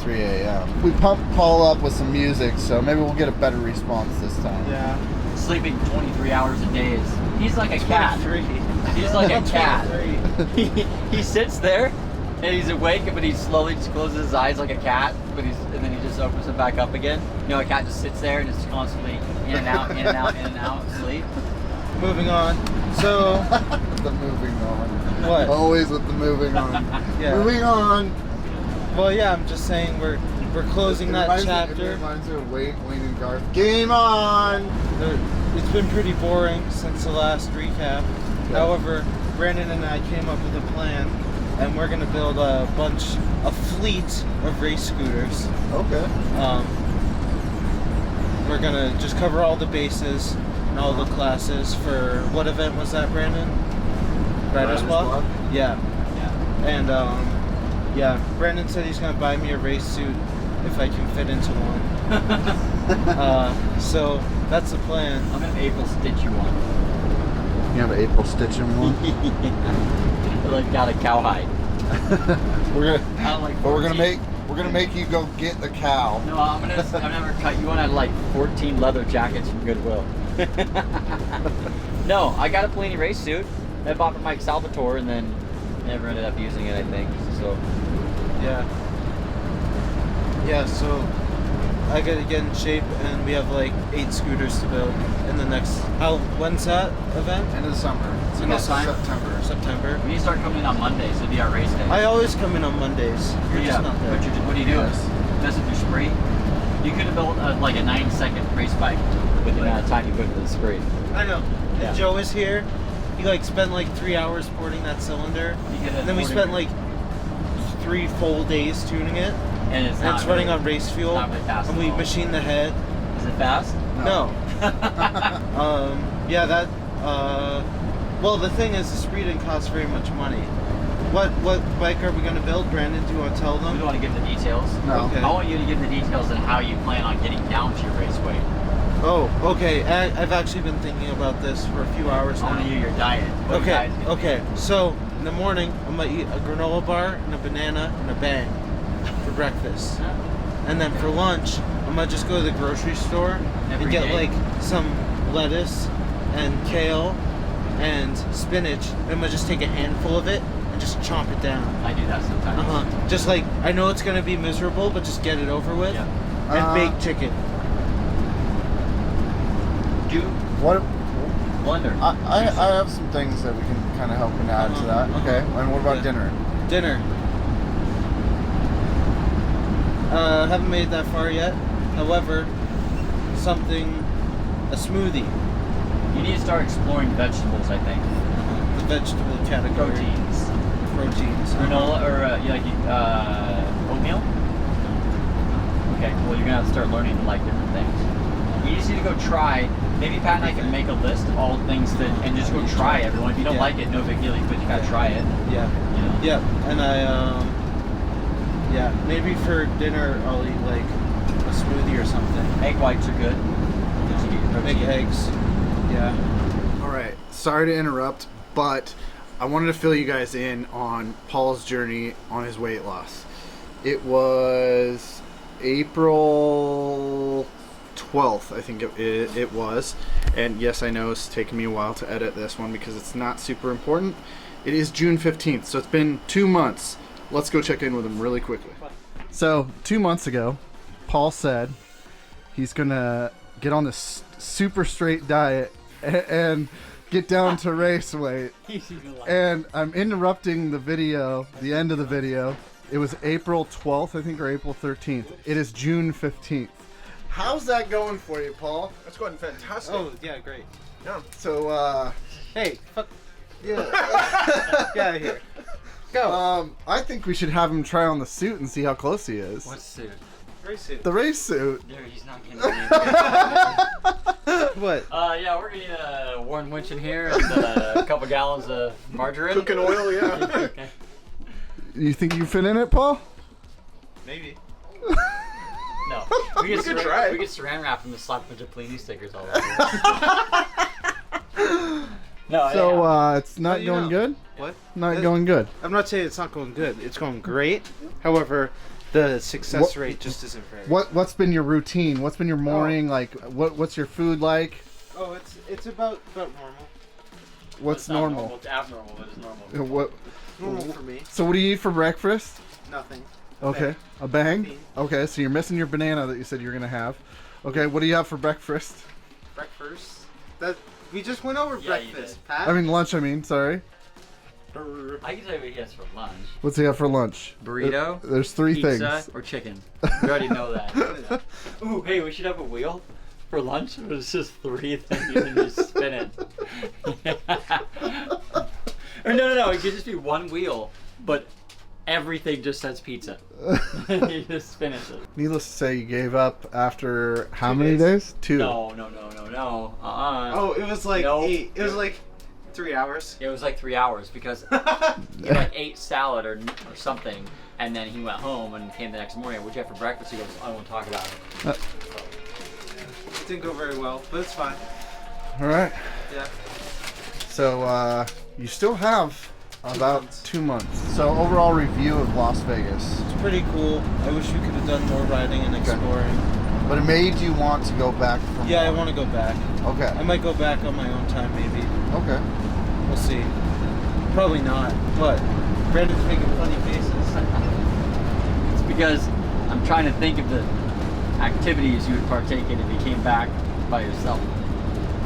A: 3 a.m. We pumped Paul up with some music, so maybe we'll get a better response this time.
B: Yeah.
E: Sleeping 23 hours a day is. He's like a cat.
B: 23.
E: He's like a cat.
B: 23.
E: He sits there and he's awake, but he slowly just closes his eyes like a cat, and then he just opens them back up again. You know, a cat just sits there and is constantly in and out, in and out, in and out, sleep.
B: Moving on. So.
A: The moving on.
B: What?
A: Always with the moving on.
B: Yeah.
A: Moving on.
B: Well, yeah. I'm just saying we're closing that
A: It
B: chapter.
A: reminds me of Wayne and Garth. Game on.
B: It's been pretty boring since the last recap.
A: Yeah.
B: However, Brandon and I came up with a plan, and we're gonna build a fleet of race scooters.
A: Okay.
B: We're gonna just cover all the bases and all the classes for what event was that, Brandon? Riders Block? Yeah. And yeah, Brandon said he's gonna buy me a race suit if I can fit into one. So that's the plan.
E: I'm gonna April stitch you one.
A: You have an April stitching one?
E: Like got a cowhide.
A: We're
E: We're
A: gonna make you go get the cow.
E: No, I'm gonna cut you one out of like 14 leather jackets from Goodwill. No, I got a Polini race suit. I bought from Mike Salvatore and then never ended up using it, I think. So
B: Yeah, so I gotta get in shape, and we have like 8 scooters to build in the next. When's that event?
A: End of the summer.
B: It's in September.
E: we need to start coming in on Mondays. It'll be our race day.
B: I always come in on Mondays. You're just not there.
E: What do you do? Mess with your spree? You could have built like a 9-second race bike with the amount of time you put into the spree.
B: I know.
E: Yeah.
B: And Joe is here. He like spent like 3 hours porting that cylinder, and then we spent like 3 full days tuning it.
E: And it's
B: running on race fuel.
E: Not really fast
B: and
E: at
B: we
E: all.
B: machined the head.
E: Is it fast?
B: No. Yeah, that. Well, the thing is, the spree didn't cost very much money. What bike are we going to build, Brandon? Do you want to tell
E: We
B: them?
E: don't want to give the details.
A: No.
B: Okay.
E: I want you to give the details on how you plan on getting down to your race weight.
B: Oh, okay. I've actually been thinking about this for a few hours
E: I want to
B: now.
E: hear your diet. What your diet's gonna be.
B: Okay. So in the morning, I'm gonna eat a granola bar and a banana and a bang. for breakfast. And then for lunch, I'm gonna just go to the grocery store and get like some lettuce and kale and spinach. And I'm gonna just take a handful of it and just chomp it down.
E: I do that sometimes.
B: Just like, I know it's gonna be miserable, but just get it over with.
E: Yeah.
B: And baked chicken.
A: What?
E: Blender.
A: I have some things that we can kind of help and add to that. Okay. And what about dinner?
B: Dinner. Haven't made that far yet. However, a smoothie.
E: You need to start exploring vegetables, I think.
B: The vegetable category. Proteins.
E: Granola, or you like oatmeal? Okay, well you're gonna have to start learning to like different things. You just need to go try. Maybe Pat and I can make a list of all the things that, and just go try everyone. If you don't like it, no big deal, but you gotta try it.
B: Yeah.
E: You know?
B: Yeah, and maybe for dinner I'll eat like a smoothie or something.
E: Egg whites are good.
B: Make eggs. Yeah.
J: All right. Sorry to interrupt, but I wanted to fill you guys in on Paul's journey on his weight loss. It was April 12th, I think it was. And yes, I know it's taken me a while to edit this one because it's not super important. It is June 15th, so it's been 2 months. Let's go check in with him really quickly.
A: So 2 months ago, Paul said he's gonna get on this super straight diet and get down to race weight. And I'm interrupting the video, the end of the video. It was April 12th, I think, or April 13th. It is June 15th. How's that going for you, Paul?
H: That's going fantastic.
B: Oh, yeah, great.
H: Yeah.
A: So,
B: Hey, fuck. Yeah. Get out of here.
A: Go. I think we should have him try on the suit and see how close he is.
E: What suit?
B: Race suit.
A: The race suit.
E: Dude, he's not getting
B: What?
E: Yeah, we're gonna need a Warren winch in here and a couple gallons of margarine.
H: Cooking oil, yeah.
E: Okay.
A: You think you fit in it, Paul?
B: Maybe.
E: No. We could saran wrap him and slap a bunch of Pliny stickers all over. No,
A: So,
E: yeah.
A: it's not
B: you
A: going
B: know.
A: good?
B: What?
A: Not going good.
B: I'm not saying it's not going good. It's going great. However, the success rate just isn't very.
A: What's been your routine? What's been your morning like? What's your food like?
B: Oh, it's about normal.
A: What's
E: It's not
A: normal?
E: It's abnormal, but it's normal.
A: What?
B: Normal for me.
A: So what do you eat for breakfast?
B: Nothing.
A: Okay, a bang.
B: Bean.
A: Okay, so you're missing your banana that you said you were gonna have. Okay, what do you have for breakfast?
B: Breakfast. That we just went over
E: Yeah, you
B: breakfast,
E: did.
B: Pat.
A: I mean lunch. I mean, sorry.
E: I can tell you what he has for lunch.
A: What's he have for lunch?
E: Burrito,
A: There's three
E: pizza,
A: things.
E: or chicken. We already know that. Ooh, hey, we should have a wheel for lunch. It's just 3 things and you spin it. Or no, it could just be one wheel, but everything just says pizza. You just finish it.
A: Needless to say, you gave up after how many days? 2.
E: No.
B: Oh, it was like
E: Nope.
B: 8. It was like 3 hours.
E: It was like 3 hours because he like ate salad or something, and then he went home and came the next morning. What'd you have for breakfast? He goes, I don't want to talk about it.
B: It didn't go very well, but it's fine.
A: All right.
B: Yeah.
A: So you still have about 2 months. So overall review of Las Vegas.
B: It's pretty cool. I wish we could have done more riding and exploring.
A: But it made you want to go back for
B: Yeah, I
A: more.
B: want to go back.
A: Okay.
B: I might go back on my own time, maybe.
A: Okay.
B: We'll see. Probably not, but Brandon's making funny faces.
E: It's because I'm trying to think of the activities you would partake in if you came back by yourself.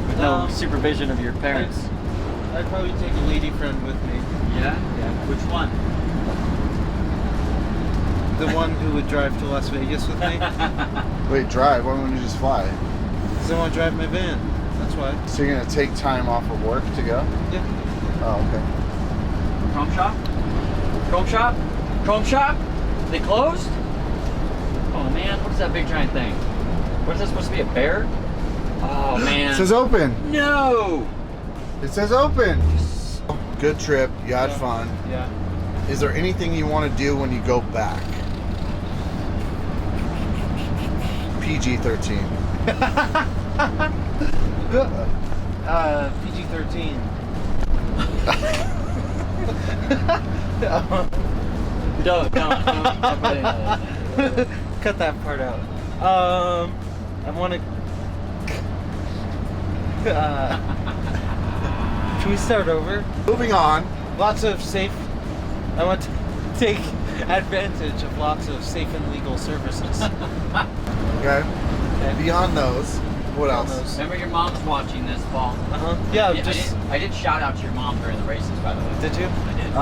E: With no supervision of your parents.
B: I'd probably take a lady friend with me.
E: Yeah? Which one?
B: The one who would drive to Las Vegas with me.
A: Wait, drive? Why wouldn't you just fly?
B: Because I want to drive my van. That's why.
A: So you're gonna take time off of work to go?
B: Yeah.
A: Oh, okay.
E: Chrome shop? Chrome shop? Chrome shop? They closed? Oh man, what is that big giant thing? What is that supposed to be, a bear? Oh man.
A: It says open.
E: No!
A: It says open. Good trip. You had fun.
B: Yeah.
A: Is there anything you want to do when you go back? PG-13.
B: PG-13.
E: Don't put any of those.
B: Cut that part out. I want to. Should we start over?
A: Moving on.
B: Lots of safe. I want to take advantage of lots of safe and legal services.
A: Okay. Beyond those, what else?
E: Remember your mom's watching this, Paul.
B: Yeah,
E: just I did shout out to your mom during the races, by the way.
B: Did you?
E: I did.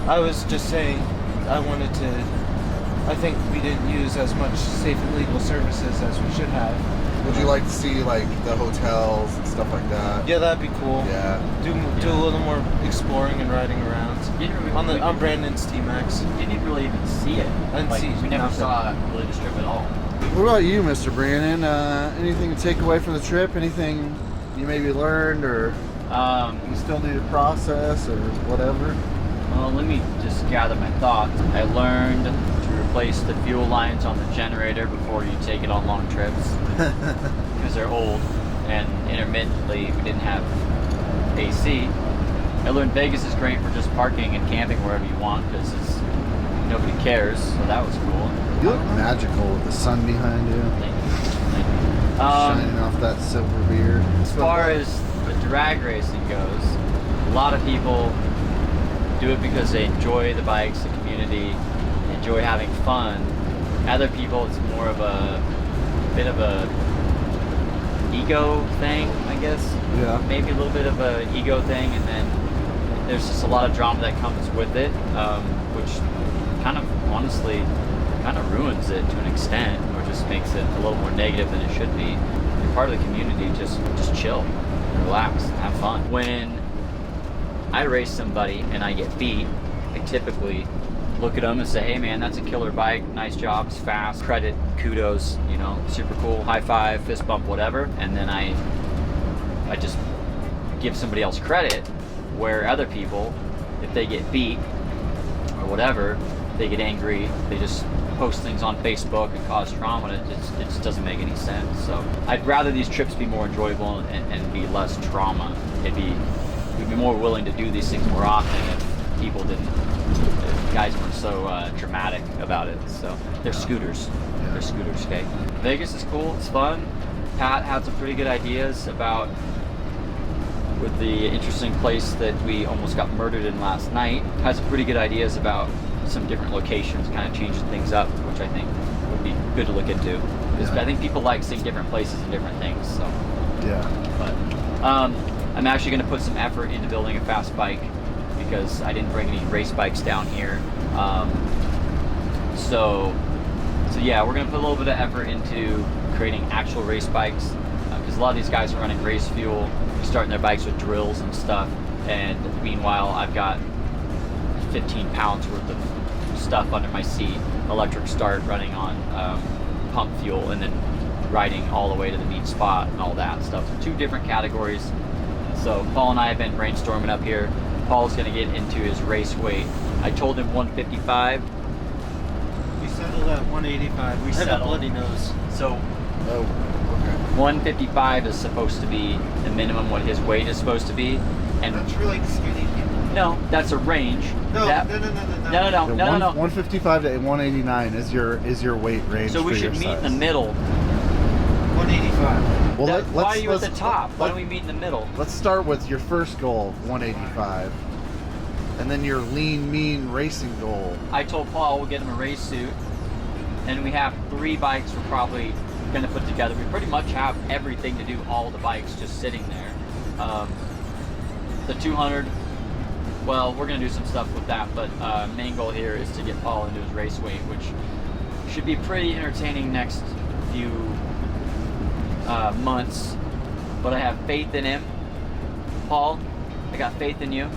B: I was just saying, I think we didn't use as much safe and legal services as we should have.
A: Would you like to see like the hotels and stuff like that?
B: Yeah, that'd be cool.
A: Yeah.
B: Do a little more exploring and riding around. On Brandon's T-Max.
E: Didn't really even see it.
B: I didn't see
E: We never
B: nothing.
E: saw really the strip at all.
A: What about you, Mr. Brandon? Anything to take away from the trip? Anything you maybe learned, or you still need to process, or whatever?
E: Well, let me just gather my thoughts. I learned to replace the fuel lines on the generator before you take it on long trips because they're old, and intermittently we didn't have AC. I learned Vegas is great for just parking and camping wherever you want because nobody cares, so that was cool.
A: You look magical with the sun behind you.
E: Thank you.
A: Shining off that silver beard.
E: As far as the drag racing goes, a lot of people do it because they enjoy the bikes, the community, enjoy having fun. Other people, it's more of a bit of a ego thing, I guess.
A: Yeah.
E: Maybe a little bit of a ego thing, and then there's just a lot of drama that comes with it, which kind of honestly kind of ruins it to an extent, or just makes it a little more negative than it should be. You're part of the community, just chill, relax, have fun. When I race somebody and I get beat, I typically look at them and say, hey man, that's a killer bike, nice job, it's fast, credit, kudos, you know, super cool, high five, fist bump, whatever, and then I just give somebody else credit, where other people, if they get beat or whatever, they get angry, they just post things on Facebook and cause trauma, and it just doesn't make any sense. So I'd rather these trips be more enjoyable and be less trauma. We'd be more willing to do these things more often if people didn't, if guys weren't so dramatic about it. So they're scooters. They're scooters, okay? Vegas is cool, it's fun. Pat had some pretty good ideas about with the interesting place that we almost got murdered in last night. Has some pretty good ideas about some different locations, kind of changing things up, which I think would be good to look into. Because I think people like seeing different places and different things. So
A: yeah.
E: But I'm actually going to put some effort into building a fast bike because I didn't bring any race bikes down here. So yeah, we're going to put a little bit of effort into creating actual race bikes because a lot of these guys are running race fuel, starting their bikes with drills and stuff, and meanwhile I've got 15 pounds worth of stuff under my seat, electric start running on pump fuel, and then riding all the way to the meet spot and all that stuff. So 2 different categories. So Paul and I have been brainstorming up here. Paul's going to get into his race weight. I told him 155.
B: We settled at 185. We have a bloody nose.
E: So 155 is supposed to be the minimum what his weight is supposed to be, and
B: That's really skinny people.
E: no, that's a range.
B: No.
A: 155 to 189 is your weight range.
E: So we
A: for
E: should
A: your
E: meet in the
A: size.
E: middle.
B: 185.
A: Well,
E: Why are you at the top? Why don't we meet in the middle?
A: Let's start with your first goal, 185, and then your lean, mean racing goal.
E: I told Paul we'll get him a race suit, and we have 3 bikes we're probably going to put together. We pretty much have everything to do all the bikes just sitting there. The 200, well, we're going to do some stuff with that, but main goal here is to get Paul into his race weight, which should be pretty entertaining next few months. But I have faith in him. Paul, I got faith in you.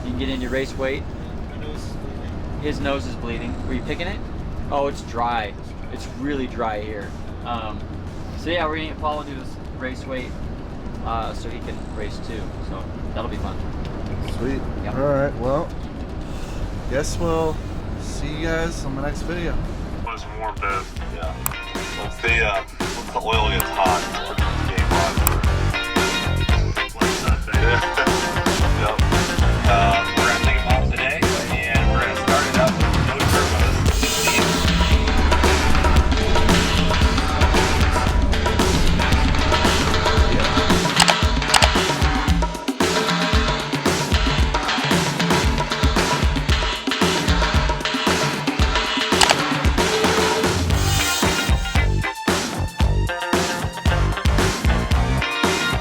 E: You can get into race weight. His nose is bleeding. Were you picking it? Oh, it's dry. It's really dry here. So yeah, we're gonna get Paul into his race weight so he can race too. So that'll be fun.
A: Sweet.
E: Yep.
A: All right. Well, guess we'll see you guys on the next video.
K: Once warmed up, yeah. Once the oil gets hot, game on. Yeah.